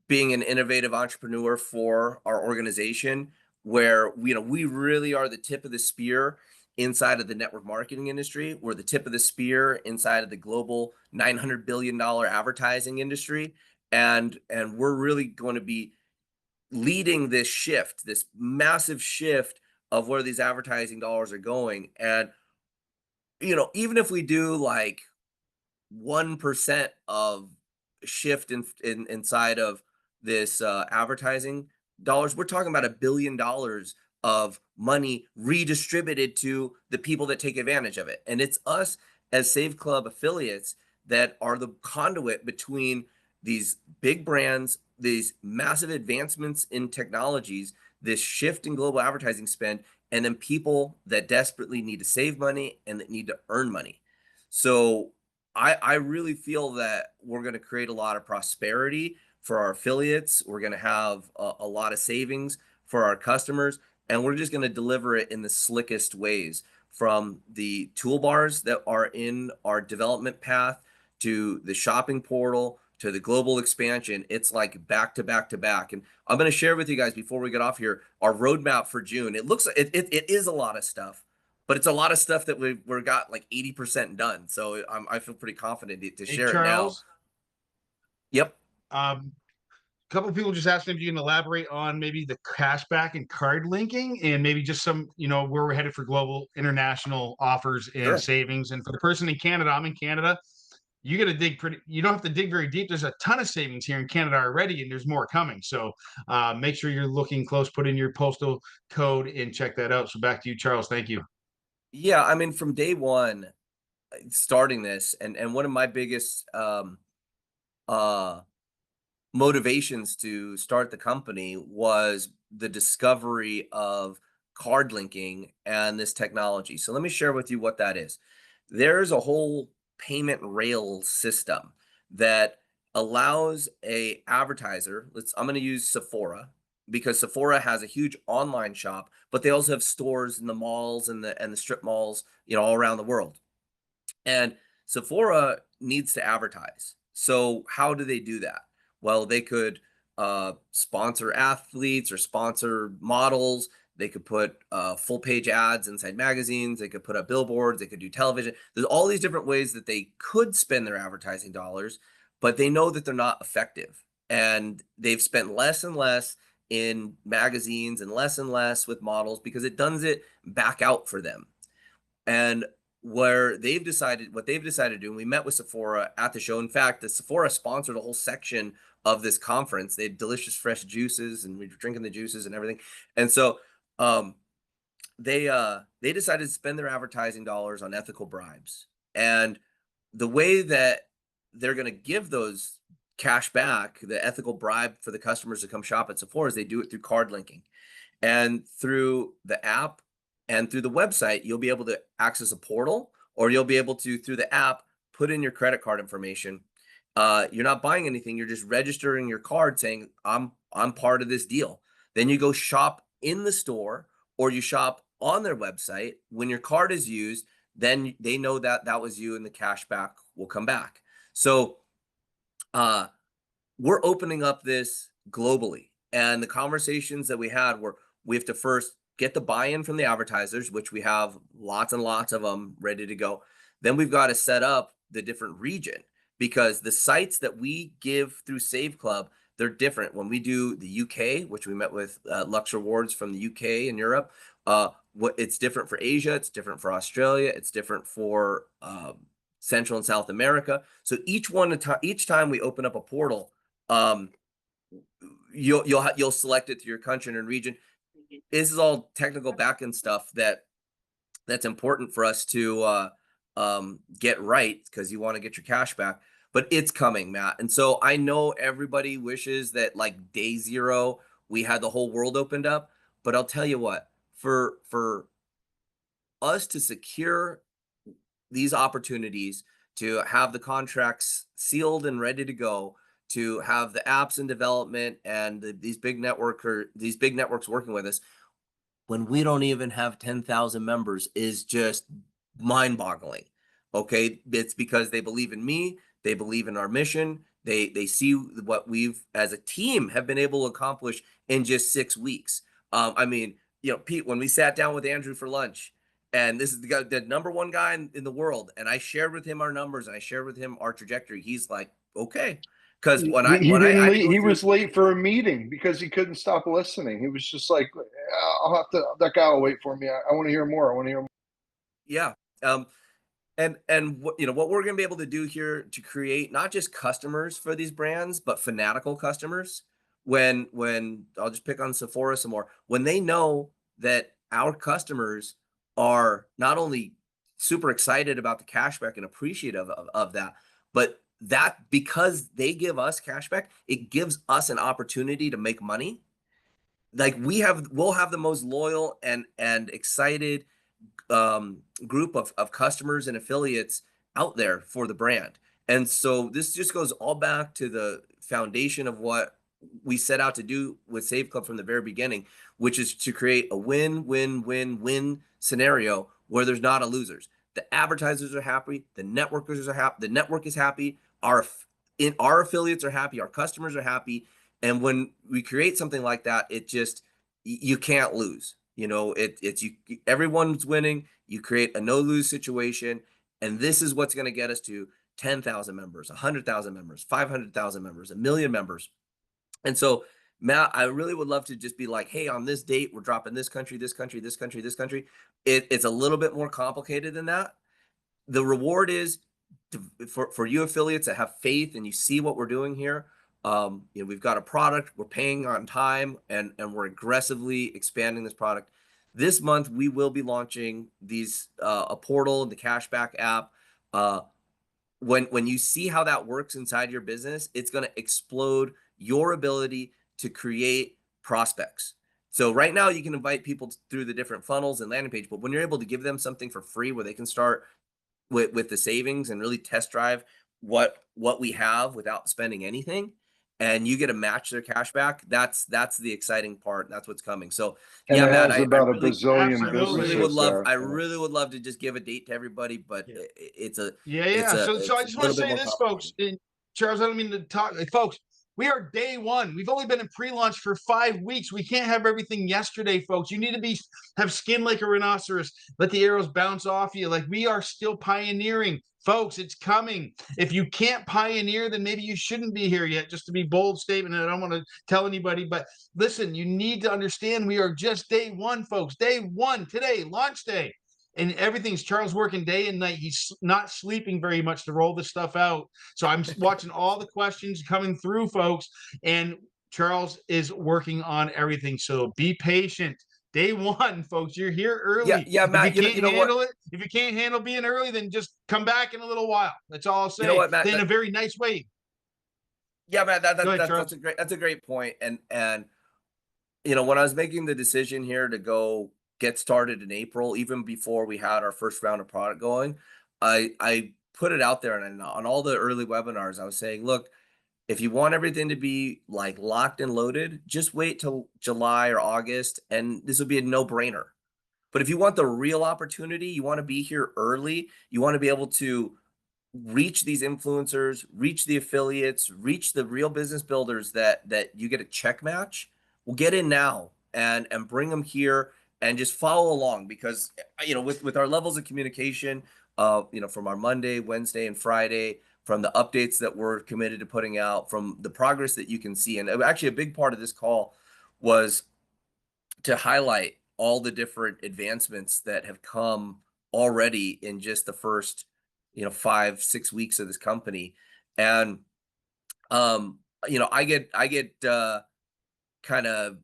being an innovative entrepreneur for our organization, where we really are the tip of the spear inside of the network marketing industry. We're the tip of the spear inside of the global $900 billion advertising industry. And we're really going to be leading this shift, this massive shift of where these advertising dollars are going. And, even if we do like 1% of shift inside of this advertising dollars, we're talking about $1 billion of money redistributed to the people that take advantage of it. And it's us as Save Club affiliates that are the conduit between these big brands, these massive advancements in technologies, this shift in global advertising spend, and then people that desperately need to save money and that need to earn money. So I really feel that we're going to create a lot of prosperity for our affiliates. We're going to have a lot of savings for our customers, and we're just going to deliver it in the slickest ways, from the toolbars that are in our development path to the shopping portal to the global expansion. It's like back to back to back. And I'm going to share with you guys before we get off here our roadmap for June. It looks like it is a lot of stuff, but it's a lot of stuff that we've got like 80% done. So I feel pretty confident to share Charles, it now. Yep. A couple of people just asked if you can elaborate on maybe the cashback and card linking, and maybe just some, where we're headed for global international offers and savings. And for the person in Canada, I'm in Canada. You got to dig you don't have to dig very deep. There's a ton of savings here in Canada already, and there's more coming. So make sure you're looking close, put in your postal code and check that out. So back to you, Charles. Thank you. Yeah. I mean, from day one, starting this, and one of my biggest motivations to start the company was the discovery of card linking and this technology. So let me share with you what that is. There's a whole payment rail system that allows a advertiser. I'm going to use Sephora, because Sephora has a huge online shop, but they also have stores in the malls and the strip malls, all around the world. And Sephora needs to advertise. So how do they do that? Well, they could sponsor athletes or sponsor models. They could put full page ads inside magazines. They could put up billboards. They could do television. There's all these different ways that they could spend their advertising dollars, but they know that they're not effective. And they've spent less and less in magazines and less with models because it does it back out for them. And what they've decided to do, and we met with Sephora at the show. In fact, the Sephora sponsored a whole section of this conference. They had delicious fresh juices, and we were drinking the juices and everything. And so they decided to spend their advertising dollars on ethical bribes. And the way that they're going to give those cash back, the ethical bribe for the customers to come shop at Sephora, is they do it through card linking. And through the app and through the website, you'll be able to access a portal, or you'll be able to, through the app, put in your credit card information. You're not buying anything. You're just registering your card saying, I'm part of this deal. Then you go shop in the store, or you shop on their website. When your card is used, then they know that was you, and the cash back will come back. So we're opening up this globally. And the conversations that we had were, we have to first get the buy-in from the advertisers, which we have lots and lots of them ready to go. Then we've got to set up the different region, because the sites that we give through Save Club, they're different. When we do the UK, which we met with Lux Rewards from the UK and Europe, it's different for Asia, it's different for Australia, it's different for Central and South America. So each time we open up a portal, you'll select it to your country and region. this is all technical backend stuff that's important for us to get right, because you want to get your cash back. But it's coming, Matt. And so I know everybody wishes that like day zero we had the whole world opened up. But I'll tell you what, for us to secure these opportunities, to have the contracts sealed and ready to go, to have the apps in development and these big networks working with us, when we don't even have 10,000 members, is just mind-boggling. Okay, it's because they believe in me, they believe in our mission, they see what we've as a team have been able to accomplish in just 6 weeks. I mean, Pete, when we sat down with Andrew for lunch, and this is the guy, the number one guy in the world, and I shared with him our numbers and I shared with him our trajectory, he's like, okay. Because He when I didn't had to leave, go he through- was late for a meeting because he couldn't stop listening. He was just like, I'll have to, that guy will wait for me. I want to hear more. I want to hear more. Yeah. And what we're going to be able to do here to create not just customers for these brands, but fanatical customers. When I'll just pick on Sephora some more, when they know that our customers are not only super excited about the cashback and appreciative of that, but that because they give us cashback, it gives us an opportunity to make money. Like we'll have the most loyal and excited group of customers and affiliates out there for the brand. And so this just goes all back to the foundation of what we set out to do with Save Club from the very beginning, which is to create a win-win-win-win scenario where there's not a losers. The advertisers are happy, the networkers are happy, the network is happy, our affiliates are happy, our customers are happy. And when we create something like that, it just, you can't lose. Everyone's winning. You create a no lose situation, and this is what's going to get us to 10,000 members, 100,000 members, 500,000 members, 1 million members. And so, Matt, I really would love to just be like, hey, on this date, we're dropping this country, this country, this country, this country. It's a little bit more complicated than that. The reward is for you affiliates that have faith and you see what we're doing here. We've got a product, we're paying on time, and we're aggressively expanding this product. This month, we will be launching these a portal, the cashback app. When you see how that works inside your business, it's going to explode your ability to create prospects. So right now, you can invite people through the different funnels and landing page, but when you're able to give them something for free where they can start with the savings and really test drive what we have without spending anything, and you get to match their cash back, that's the exciting part. That's what's coming. So And yeah, it man, has I about really, a bazillion absolutely businesses really would love, there. I really would love to just give a date to everybody, but Yeah. it's a, Yeah. So I just want to say this, folks. And Charles, I don't mean to talk, folks. We are day one. We've only been in pre-launch for 5 weeks. We can't have everything yesterday, folks. You need to have skin like a rhinoceros. Let the arrows bounce off you. Like, we are still pioneering, folks. It's coming. If you can't pioneer, then maybe you shouldn't be here yet. Just to be bold statement, and I don't want to tell anybody, but listen, you need to understand we are just day one, folks. Day one today, launch day. And everything's Charles working day and night. He's not sleeping very much to roll this stuff out. So I'm watching all the questions coming through, folks, and Charles is working on everything. So be patient. Day one, folks, you're here early. Yeah, Matt, If you can't you know handle what? it, if you can't handle being early, then just come back in a little while. That's all I'll say. You know what, Matt, in a very nice way. Yeah, Matt, Go ahead, that's a great point. And when I was making the decision here to go get started in April, even before we had our first round of product going, I put it out there, and on all the early webinars, I was saying, look, if you want everything to be like locked and loaded, just wait till July or August, and this will be a no-brainer. But if you want the real opportunity, you want to be here early, you want to be able to reach these influencers, reach the affiliates, reach the real business builders that you get a check match, we'll get in now and bring them here and just follow along, because with our levels of communication, from our Monday, Wednesday, and Friday, from the updates that we're committed to putting out, from the progress that you can see. And actually a big part of this call was to highlight all the different advancements that have come already in just the first 5-6 weeks of this company. And I get kind of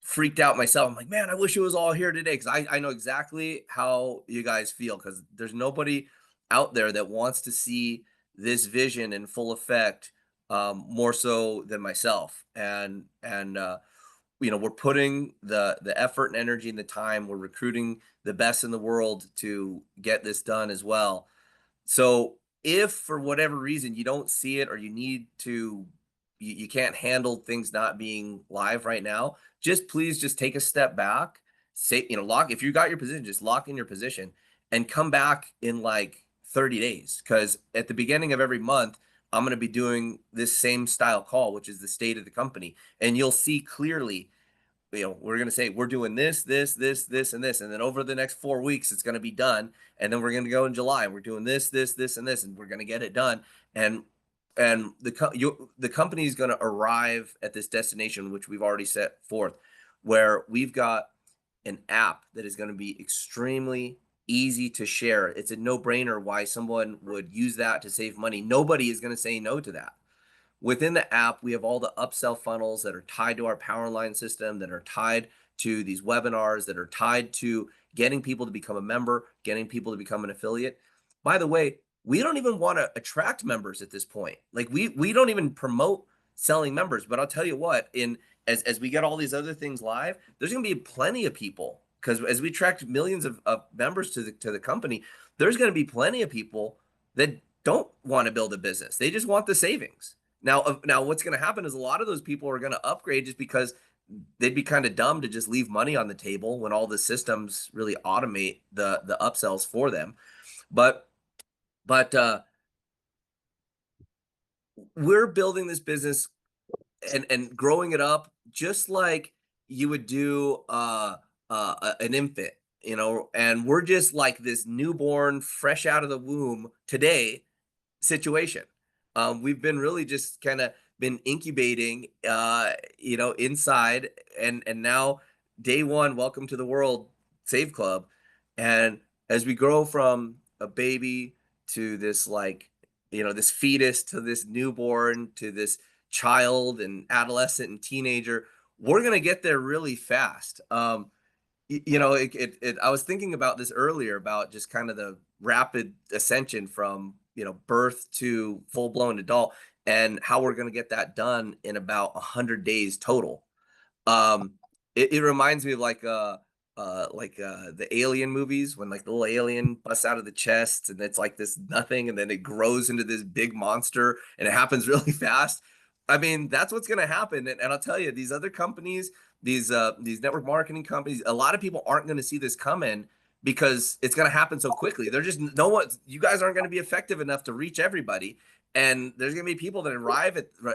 freaked out myself. I'm like, man, I wish it was all here today, because I know exactly how you guys feel, because there's nobody out there that wants to see this vision in full effect, more so than myself. And we're putting the effort and energy and the time. We're recruiting the best in the world to get this done as well. So if for whatever reason you don't see it, or you need to, you can't handle things not being live right now, please just take a step back. Say, lock, if you got your position, just lock in your position and come back in like 30 days. Because at the beginning of every month, I'm going to be doing this same style call, which is the state of the company. And you'll see clearly, we're going to say, we're doing this, this, this, this, and this. And then over the next 4 weeks, it's going to be done. And then we're going to go in July, and we're doing this, this, this, and this, and we're going to get it done. And the company is going to arrive at this destination, which we've already set forth, where we've got an app that is going to be extremely easy to share. It's a no-brainer why someone would use that to save money. Nobody is going to say no to that. Within the app, we have all the upsell funnels that are tied to our Powerline system, that are tied to these webinars, that are tied to getting people to become a member, getting people to become an affiliate. By the way, we don't even want to attract members at this point. Like we don't even promote selling members. But I'll tell you what, as we get all these other things live, there's going to be plenty of people, because as we attract millions of members to the company, there's going to be plenty of people that don't want to build a business. They just want the savings. Now what's going to happen is a lot of those people are going to upgrade, just because they'd be kind of dumb to just leave money on the table when all the systems really automate the upsells for them. But we're building this business and growing it up just like you would do an infant, and we're just like this newborn, fresh out of the womb today situation. We've been really just kind of been incubating, inside, and now day one, welcome to the world, Save Club. And as we grow from a baby to this, this fetus, to this newborn, to this child and adolescent and teenager, we're going to get there really fast. I was thinking about this earlier, about just kind of the rapid ascension from, birth to full-blown adult, and how we're going to get that done in about 100 days total. It reminds me of the Alien movies, when like the little alien busts out of the chest and it's like this nothing, and then it grows into this big monster, and it happens really fast. I mean, that's what's going to happen. And I'll tell you, these other companies, these network marketing companies, a lot of people aren't going to see this coming, because it's going to happen so quickly. They're just, you guys aren't going to be effective enough to reach everybody. And there's going to be people that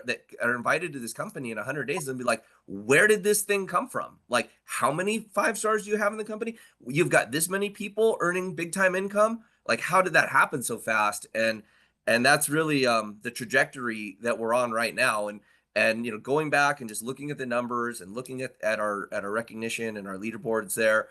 that are invited to this company in 100 days and be like, where did this thing come from? Like, how many 5 stars do you have in the company? You've got this many people earning big time income. Like, how did that happen so fast? And that's really the trajectory that we're on right now. And going back and just looking at the numbers and looking at our recognition and our leaderboards there,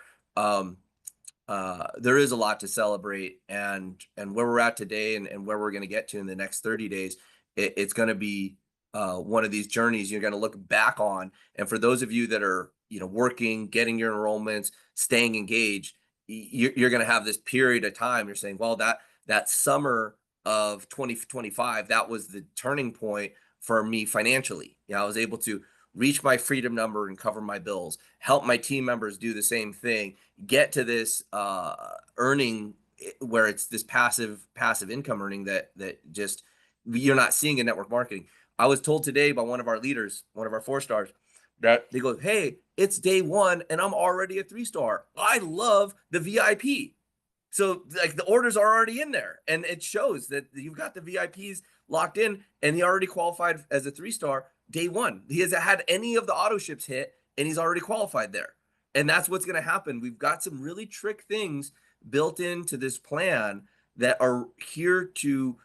there is a lot to celebrate, and where we're at today and where we're going to get to in the next 30 days, it's going to be one of these journeys you're going to look back on. And for those of you that are, working, getting your enrollments, staying engaged, you're going to have this period of time. You're saying, well, that summer of 2025, that was the turning point for me financially. I was able to reach my freedom number and cover my bills, help my team members do the same thing, get to this earning where it's this passive income earning that just you're not seeing in network marketing. I was told today by one of our leaders, one of our 4 stars, that they go, hey, it's day 1 and I'm already a 3-star. I love the VIP. So like the orders are already in there, and it shows that you've got the VIPs locked in, and he already qualified as a 3-star day 1. He hasn't had any of the auto ships hit, and he's already qualified there. And that's what's going to happen. We've got some really trick things built into this plan that are here to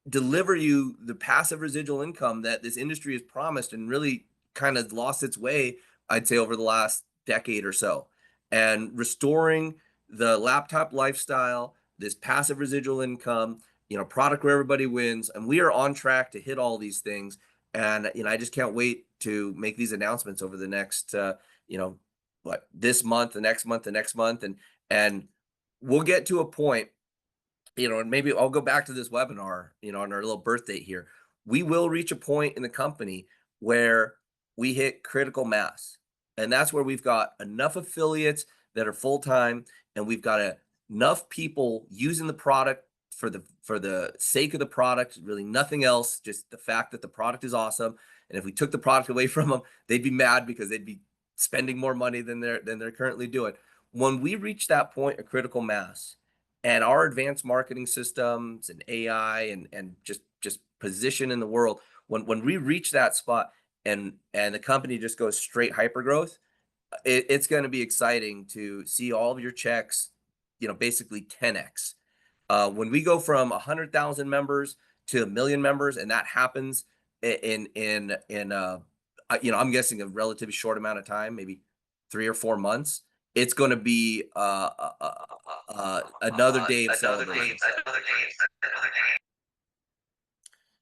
deliver you the passive residual income that this industry has promised and really kind of lost its way, I'd say, over the last decade or so. And restoring the laptop lifestyle, this passive residual income, product where everybody wins. And we are on track to hit all these things. And, I just can't wait to make these announcements over the next what, this month, the next month, and we'll get to a point, and maybe I'll go back to this webinar, on our little birth date here. We will reach a point in the company where we hit critical mass. And that's where we've got enough affiliates that are full-time, and we've got enough people using the product for the sake of the product, really nothing else, just the fact that the product is awesome. And if we took the product away from them, they'd be mad because they'd be spending more money than they're currently doing. When we reach that point of critical mass, and our advanced marketing systems and AI and just position in the world, when we reach that spot and the company just goes straight hyper growth, it's going to be exciting to see all of your checks, basically 10x. When we go from 100,000 members to 1 million members, and that happens in I'm guessing a relatively short amount of time, maybe 3 or 4 months, it's going to be another day of celebration.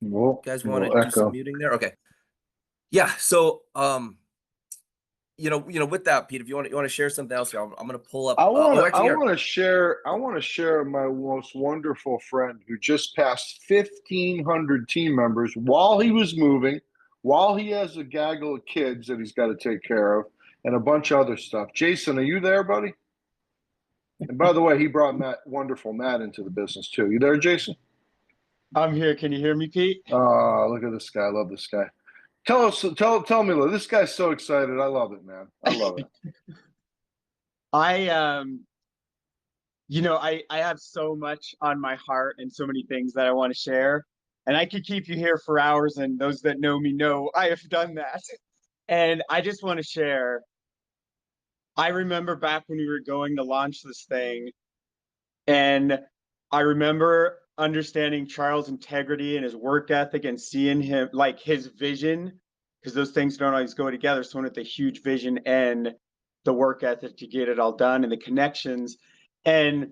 Well, You guys want to we'll do some muting there? Okay. Yeah. So, with that, Pete, if you want to share something else here, I'm going to pull up. I want here. to share my most wonderful friend who just passed 1,500 team members while he was moving, while he has a gaggle of kids that he's got to take care of, and a bunch of other stuff. Jason, are you there, buddy? And by the way, he brought wonderful Matt into the business too. You there, Jason? I'm here. Can you hear me, Pete? Oh, look at this guy. I love this guy. Tell me, this guy's so excited. I love it, man. I love it. I have so much on my heart and so many things that I want to share. And I could keep you here for hours, and those that know me know I have done that. And I just want to share. I remember back when we were going to launch this thing, and I remember understanding Charles' integrity and his work ethic and seeing him, like his vision, because those things don't always go together. Someone with a huge vision and the work ethic to get it all done and the connections. And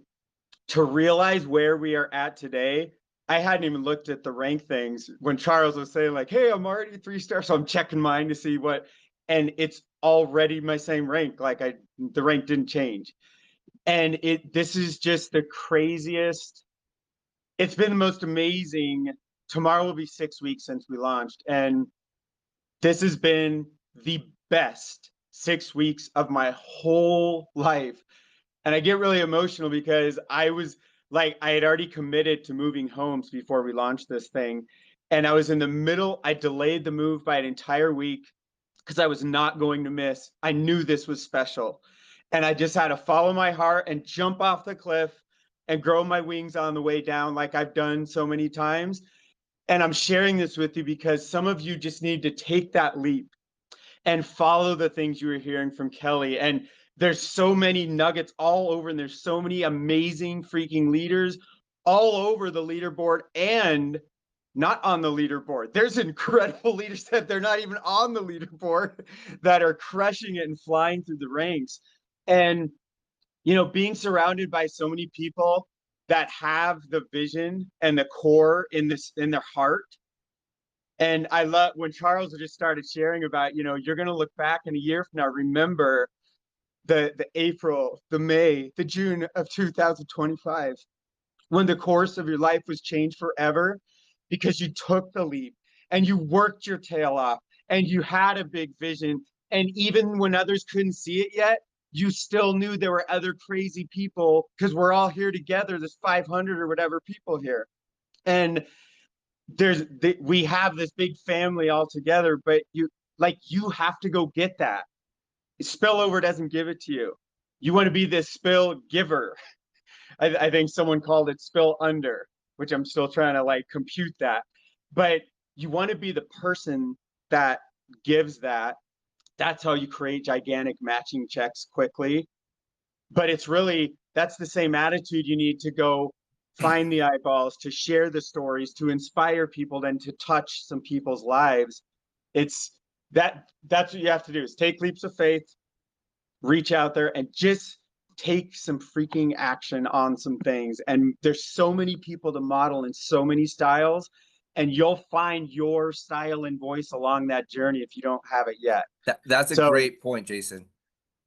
to realize where we are at today, I hadn't even looked at the rank things when Charles was saying like, hey, I'm already 3-star. So I'm checking mine to see what, and it's already my same rank. Like the rank didn't change. And this is just the craziest. It's been the most amazing. Tomorrow will be 6 weeks since we launched. And this has been the best 6 weeks of my whole life. And I get really emotional because I had already committed to moving homes before we launched this thing. And I was in the middle. I delayed the move by an entire week because I was not going to miss. I knew this was special. And I just had to follow my heart and jump off the cliff and grow my wings on the way down like I've done so many times. And I'm sharing this with you because some of you just need to take that leap and follow the things you were hearing from Kelly. And there's so many nuggets all over, and there's so many amazing freaking leaders all over the leaderboard and not on the leaderboard. There's incredible leaders that they're not even on the leaderboard that are crushing it and flying through the ranks. And being surrounded by so many people that have the vision and the core in their heart. And I love when Charles just started sharing about, you're going to look back in a year from now, remember the April, the May, the June of 2025, when the course of your life was changed forever because you took the leap and you worked your tail off and you had a big vision. And even when others couldn't see it yet, you still knew there were other crazy people because we're all here together, there's 500 or whatever people here. And we have this big family all together, but you have to go get that. Spillover doesn't give it to you. You want to be this spill giver. I think someone called it spill under, which I'm still trying to compute that. But you want to be the person that gives that. That's how you create gigantic matching checks quickly. But that's the same attitude you need to go find the eyeballs, to share the stories, to inspire people, then to touch some people's lives. That's what you have to do, is take leaps of faith, reach out there and just take some freaking action on some things. And there's so many people to model in so many styles, and you'll find your style and voice along that journey if you don't have it yet. That's a great point, Jason.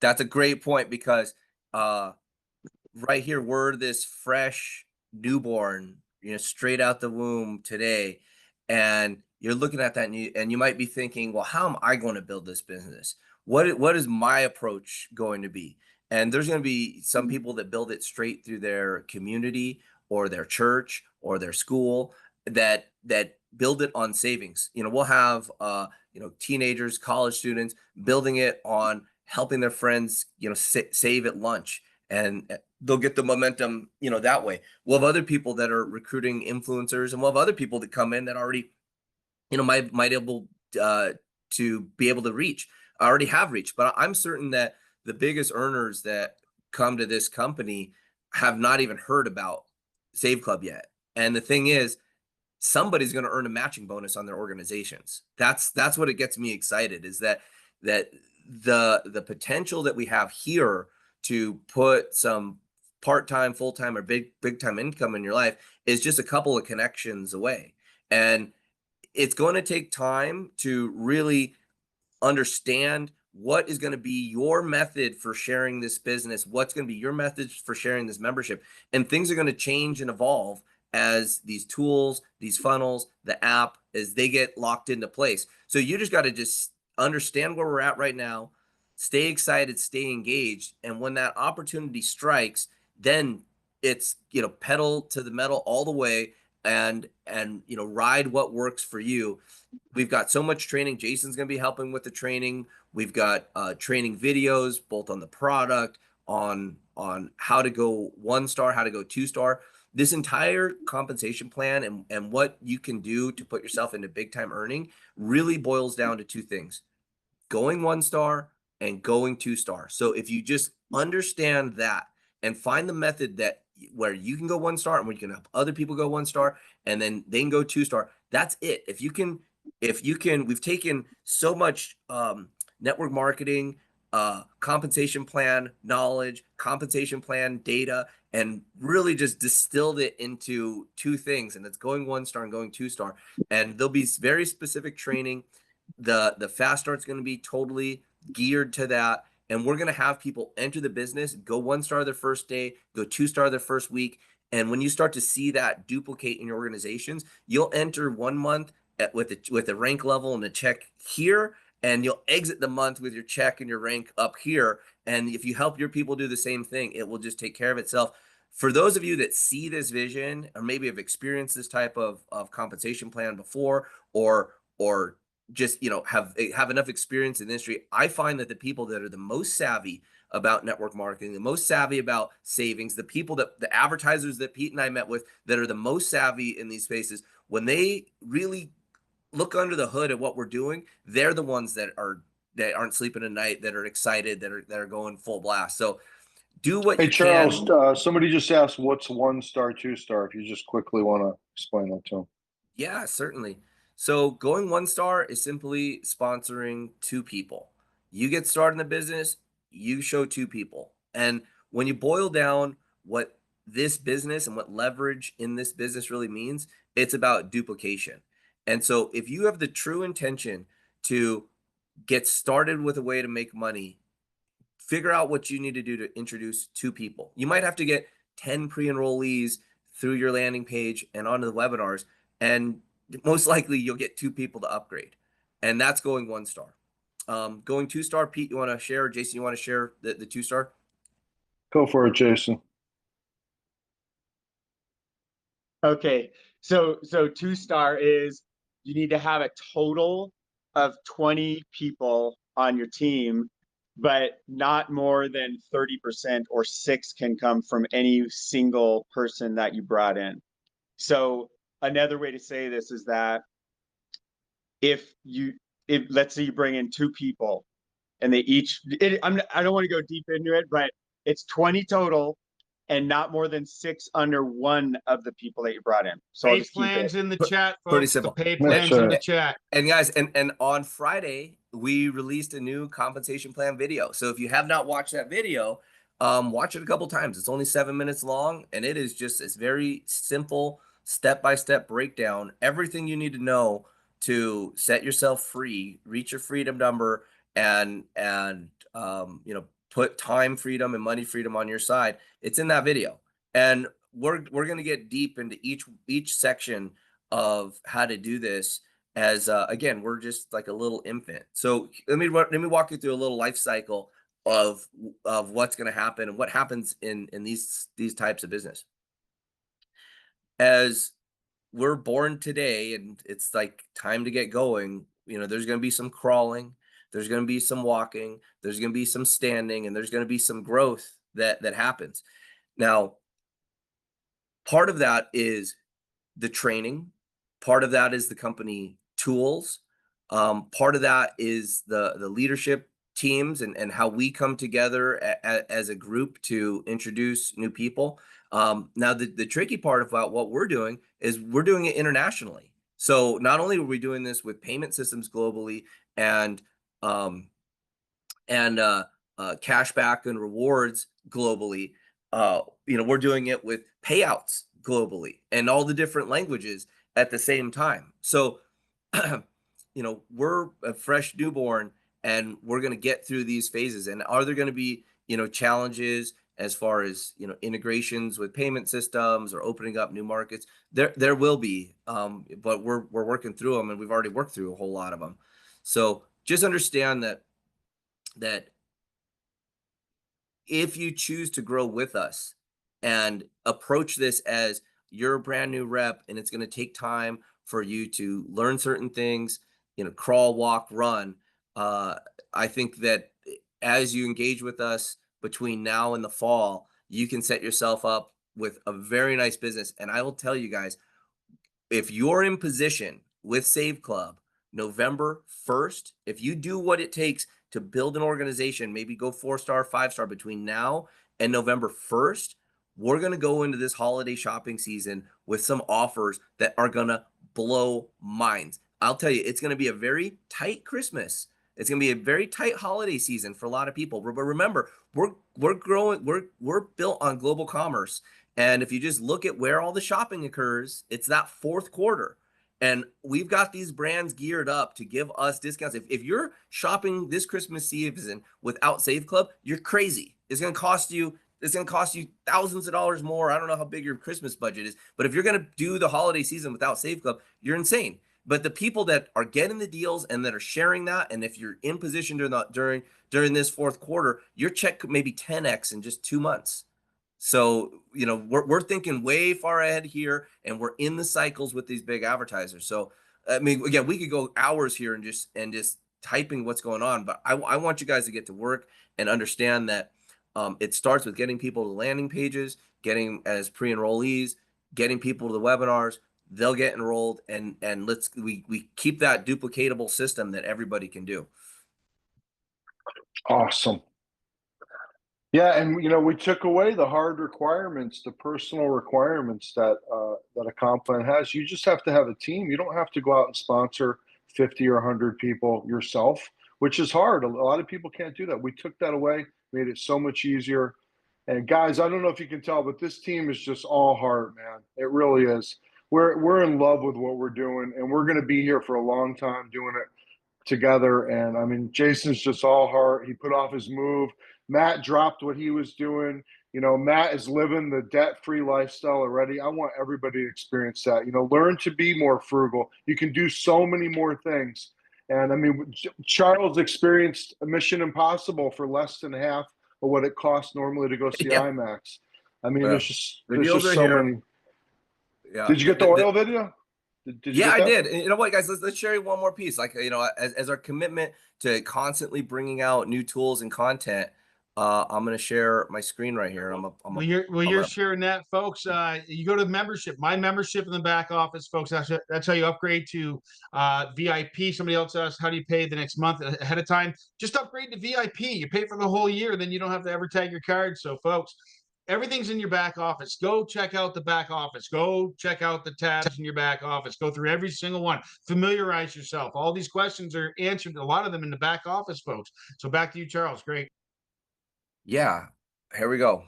That's a great point because right here we're this fresh newborn, straight out the womb today, and you're looking at that and you might be thinking, well, how am I going to build this business? What is my approach going to be? And there's going to be some people that build it straight through their community or their church or their school that build it on savings. We'll have teenagers, college students building it on helping their friends, save at lunch, and they'll get the momentum, that way. We'll have other people that are recruiting influencers, and we'll have other people that come in that already, might able to be able to reach, already have reached. But I'm certain that the biggest earners that come to this company have not even heard about Save Club yet. And the thing is, somebody's going to earn a matching bonus on their organizations. That's what it gets me excited, is that the potential that we have here to put some part-time, full-time, or big time income in your life is just a couple of connections away. And it's going to take time to really understand what is going to be your method for sharing this business, what's going to be your method for sharing this membership. And things are going to change and evolve as these tools, these funnels, the app, as they get locked into place. So you just got to just understand where we're at right now, stay excited, stay engaged. And when that opportunity strikes, then it's, pedal to the metal all the way and ride what works for you. We've got so much training. Jason's going to be helping with the training. We've got training videos, both on the product, on how to go 1-star, how to go 2-star. This entire compensation plan and what you can do to put yourself into big time earning really boils down to 2 things: going 1-star and going 2-star. So if you just understand that and find the method where you can go 1-star and where you can help other people go 1-star, and then they can go 2-star, that's it. If you can, we've taken so much network marketing, compensation plan knowledge, compensation plan data, and really just distilled it into 2 things, and it's going 1-star and going 2-star. And there'll be very specific training. The fast start's going to be totally geared to that, and we're going to have people enter the business, go 1-star their first day, go 2-star their first week. And when you start to see that duplicate in your organizations, you'll enter 1 month with a rank level and a check here, and you'll exit the month with your check and your rank up here. And if you help your people do the same thing, it will just take care of itself. For those of you that see this vision, or maybe have experienced this type of compensation plan before, or just have enough experience in the industry, I find that the people that are the most savvy about network marketing, the most savvy about savings, the advertisers that Pete and I met with that are the most savvy in these spaces, when they really look under the hood at what we're doing, they're the ones that aren't sleeping at night, that are excited, that are going full blast. So do what you can. Hey, Charles, somebody just asked what's 1-star, 2-star, if you just quickly want to explain that to them. Yeah, certainly. So going 1-star is simply sponsoring 2 people. You get started in the business, you show 2 people. And when you boil down what this business and what leverage in this business really means, it's about duplication. And so if you have the true intention to get started with a way to make money, figure out what you need to do to introduce 2 people. You might have to get 10 pre-enrollees through your landing page and onto the webinars, and most likely you'll get 2 people to upgrade. And that's going 1-star. Going 2-star, Pete, you want to share, or Jason, you want to share the 2-star? Go for it, Jason. Okay, so 2-star is you need to have a total of 20 people on your team, but not more than 30%, or 6 can come from any single person that you brought in. So another way to say this is that if let's say you bring in 2 people and they each, I don't want to go deep into it, but it's 20 total and not more than 6 under one of the people that you brought in. So I'll Pay just keep plans it in the chat, folks. Pretty simple. The pay That's plans in the right. chat. And guys, and on Friday, we released a new compensation plan video. So if you have not watched that video, watch it a couple times. It's only 7 minutes long, and it is just this very simple step-by-step breakdown, everything you need to know to set yourself free, reach your freedom number, and put time freedom and money freedom on your side, it's in that video. And we're going to get deep into each section of how to do this, as again, we're just like a little infant. So let me walk you through a little life cycle of what's going to happen and what happens in these types of business. As we're born today and it's like time to get going, you know, there's going to be some crawling, there's going to be some walking, there's going to be some standing, and there's going to be some growth that happens. Now, part of that is the training, part of that is the company tools, part of that is the leadership teams and how we come together as a group to introduce new people. Now, the tricky part about what we're doing is we're doing it internationally. So not only are we doing this with payment systems globally and cashback and rewards globally, you know, we're doing it with payouts globally and all the different languages at the same time. So, you know, we're a fresh newborn and we're going to get through these phases. And are there going to be, you know, challenges as far as, you know, integrations with payment systems or opening up new markets? There will be, but we're working through them, and we've already worked through a whole lot of them. So just understand that if you choose to grow with us and approach this as you're a brand new rep, and it's going to take time for you to learn certain things, you know, crawl, walk, run. I think that as you engage with us between now and the fall, you can set yourself up with a very nice business. And I will tell you guys, if you're in position with Save Club November 1st, if you do what it takes to build an organization, maybe go 4-star, 5-star between now and November 1st, we're going to go into this holiday shopping season with some offers that are going to blow minds. I'll tell you, it's going to be a very tight Christmas. It's going to be a very tight holiday season for a lot of people. But remember, we're growing, we're built on global commerce. And if you just look at where all the shopping occurs, it's that fourth quarter. And we've got these brands geared up to give us discounts. If you're shopping this Christmas season without Save Club, you're crazy. It's going to cost you thousands of dollars more. I don't know how big your Christmas budget is, but if you're going to do the holiday season without Save Club, you're insane. But the people that are getting the deals and that are sharing that, and if you're in position during this fourth quarter, your check could maybe 10x in just 2 months. So, you know, we're thinking way far ahead here, and we're in the cycles with these big advertisers. So, I mean, again, we could go hours here and just typing what's going on, but I want you guys to get to work and understand that it starts with getting people to landing pages, getting as pre-enrollees, getting people to the webinars. They'll get enrolled, and we keep that duplicatable system that everybody can do. Awesome. Yeah, and you know, we took away the hard requirements, the personal requirements that that a comp plan has. You just have to have a team. You don't have to go out and sponsor 50 or 100 people yourself, which is hard. A lot of people can't do that. We took that away, made it so much easier. And guys, I don't know if you can tell, but this team is just all heart, man. It really is. We're in love with what we're doing, and we're going to be here for a long time doing it together. And I mean, Jason's just all heart. He put off his move. Matt dropped what he was doing. You know, Matt is living the debt-free lifestyle already. I want everybody to experience that. You know, learn to be more frugal. You can do so many more things. And I mean, Charles experienced a Mission Impossible for less than half of what it costs normally to go see IMAX. I mean, there's just so many. Yeah. Did you get the oil video? Did you yeah, get I that? did. And you know what, guys? Let's share one more piece. Like, you know, as our commitment to constantly bringing out new tools and content, I'm going to share my screen right here. You're sharing that, folks. You go to the membership, my membership in the back office, folks. That's how you upgrade to VIP. Somebody else asked, how do you pay the next month ahead of time? Just upgrade to VIP. You pay for the whole year, then you don't have to ever tag your card. So, folks, everything's in your back office. Go check out the back office. Go check out the tabs in your back office. Go through every single one. Familiarize yourself. All these questions are answered, a lot of them in the back office, folks. So back to you, Charles. Great. Yeah, here we go.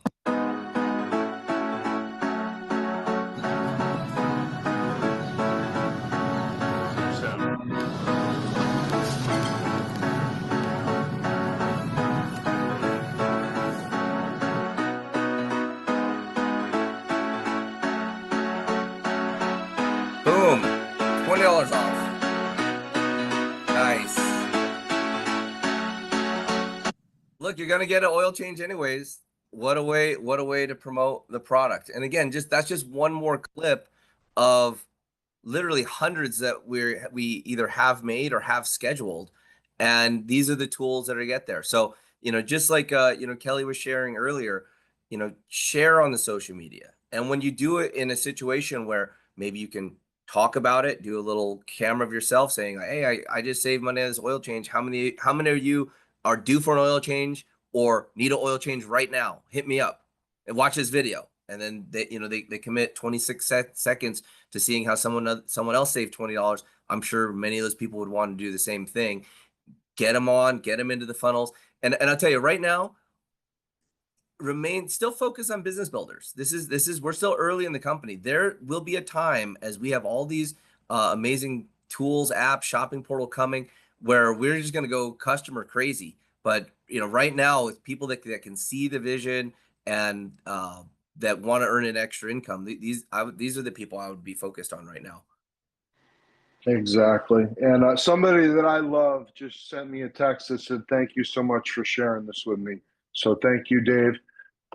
$20 off. Nice. Look, you're gonna get an oil change anyways. What a way to promote the product. And again, that's just one more clip of literally hundreds that we either have made or have scheduled. And these are the tools that are get there. So, just like Kelly was sharing earlier, share on the social media. And when you do it in a situation where maybe you can talk about it, do a little camera of yourself saying, hey, I just saved money on this oil change. How many of you are due for an oil change or need an oil change right now? Hit me up and watch this video. And then they commit 26 seconds to seeing how someone else saved $20. I'm sure many of those people would want to do the same thing. Get them into the funnels. And I'll tell you right now, still focus on business builders. We're still early in the company. There will be a time as we have all these amazing tools, apps, shopping portal coming where we're just going to go customer crazy. But right now, with people that can see the vision and that want to earn an extra income, these are the people I would be focused on right now. Exactly. And somebody that I love just sent me a text that said, thank you so much for sharing this with me. So thank you, Dave.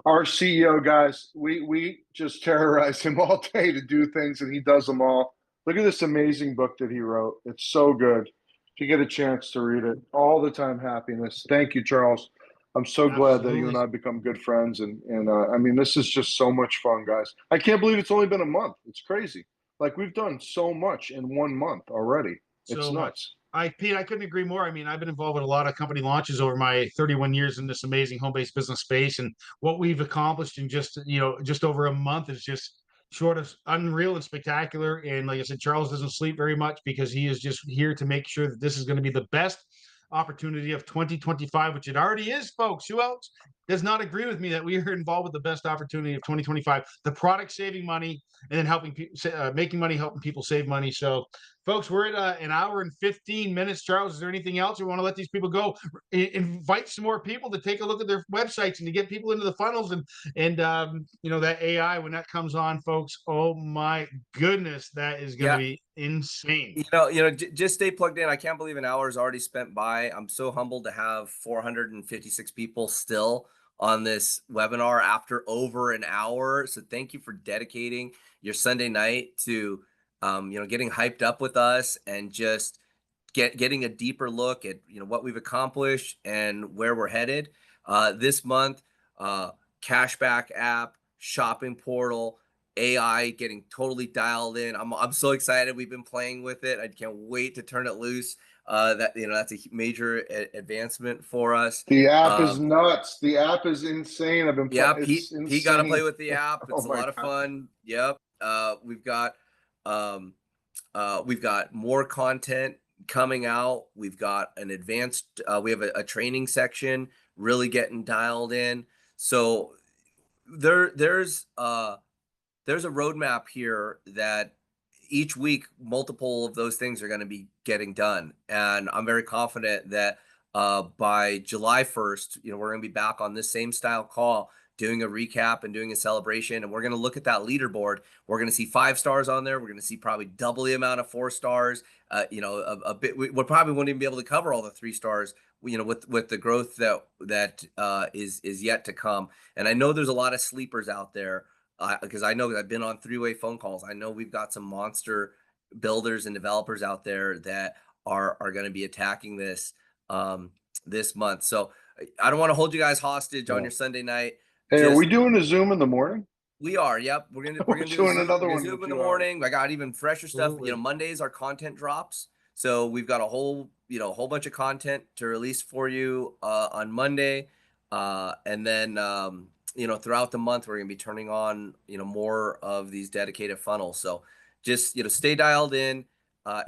Our CEO, guys, we just terrorize him all day to do things, and he does them all. Look at this amazing book that he wrote. It's so good. If you get a chance to read it, All the Time Happiness. Thank you, Charles. I'm so glad that you and I become good friends. And I mean, this is just so much fun, guys. I can't believe it's only been a month. It's crazy. Like, we've done so much in 1 month already. It's So nuts. Pete, I couldn't agree more. I mean, I've been involved with a lot of company launches over my 31 years in this amazing home-based business space, and what we've accomplished in just over a month is just short of unreal and spectacular. And like I said, Charles doesn't sleep very much because he is just here to make sure that this is going to be the best opportunity of 2025, which it already is, folks. Who else does not agree with me that we are involved with the best opportunity of 2025? The product saving money and then helping people, making money, helping people save money. So, folks, we're at an hour and 15 minutes. Charles, is there anything else you want to let these people go? Invite some more people to take a look at their websites and to get people into the funnels and that AI when that comes on, folks. Oh my goodness, that is going to be insane. Just stay plugged in. I can't believe an hour is already spent by. I'm so humbled to have 456 people still on this webinar after over an hour. So thank you for dedicating your Sunday night to getting hyped up with us and just getting a deeper look at what we've accomplished and where we're headed. This month, cashback app, shopping portal, AI getting totally dialed in. I'm so excited. We've been playing with it. I can't wait to turn it loose. That's a major advancement for us. The app is nuts. The app is insane. I've been Pete got to play with the app. It's a lot of fun. Yep. We've got more content coming out. We've got an advanced we have a training section really getting dialed in. So there's a roadmap here that each week multiple of those things are going to be getting done, and I'm very confident that by July 1st, we're going to be back on this same style call doing a recap and doing a celebration, and we're going to look at that leaderboard. We're going to see 5 stars on there. We're going to see probably double the amount of 4 stars. A bit. We probably won't even be able to cover all the 3 stars. With the growth that is yet to come. And I know there's a lot of sleepers out there because I know that I've been on 3-way phone calls. I know we've got some monster builders and developers out there that are going to be attacking this this month. So I don't want to hold you guys hostage on your Sunday night. Hey, are we doing a Zoom in the morning? We are. Yep. We're gonna do another one Zoom in the morning. I got even fresher stuff. Mondays our content drops. So we've got a whole bunch of content to release for you on Monday. And then throughout the month we're gonna be turning on more of these dedicated funnels. So just stay dialed in.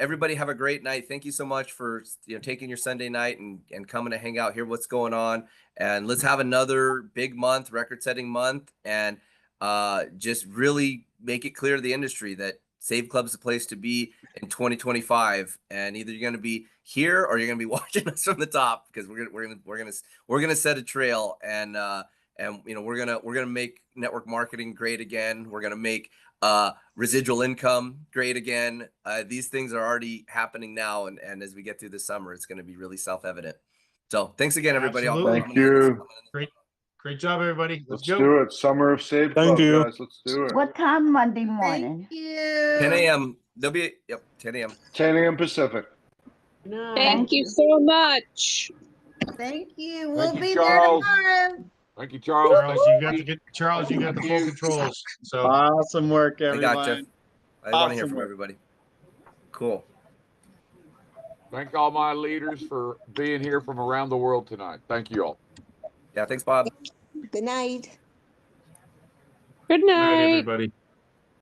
Everybody have a great night. Thank you so much for taking your Sunday night and coming to hang out, hear what's going on, and let's have another big month, record-setting month, and just really make it clear to the industry that Save Club is the place to be in 2025. And either you're going to be here or you're going to be watching us from the top, because we're going to set a trail and And we're gonna make network marketing great again. We're gonna make residual income great again. These things are already happening now, and as we get through the summer, it's gonna be really self-evident. So thanks again, everybody. Absolutely. Thank you. Great job, everybody. Let's go. do it. Summer of Save Thank Club, you. guys. Let's do it. What time Monday Thank morning? you. 10 a.m. There'll be 10 a.m. 10 a.m. Pacific. Nice. Thank you so much. Thank you. We'll you, be Charles. there tomorrow. Thank you, Charles. Charles, you got the full controls. So Awesome work, I everyone. got you. I want to hear Awesome from work. everybody. Cool. Thank all my leaders for being here from around the world tonight. Thank you all. Yeah, thanks, Bob. Good night. Good good night, night. everybody.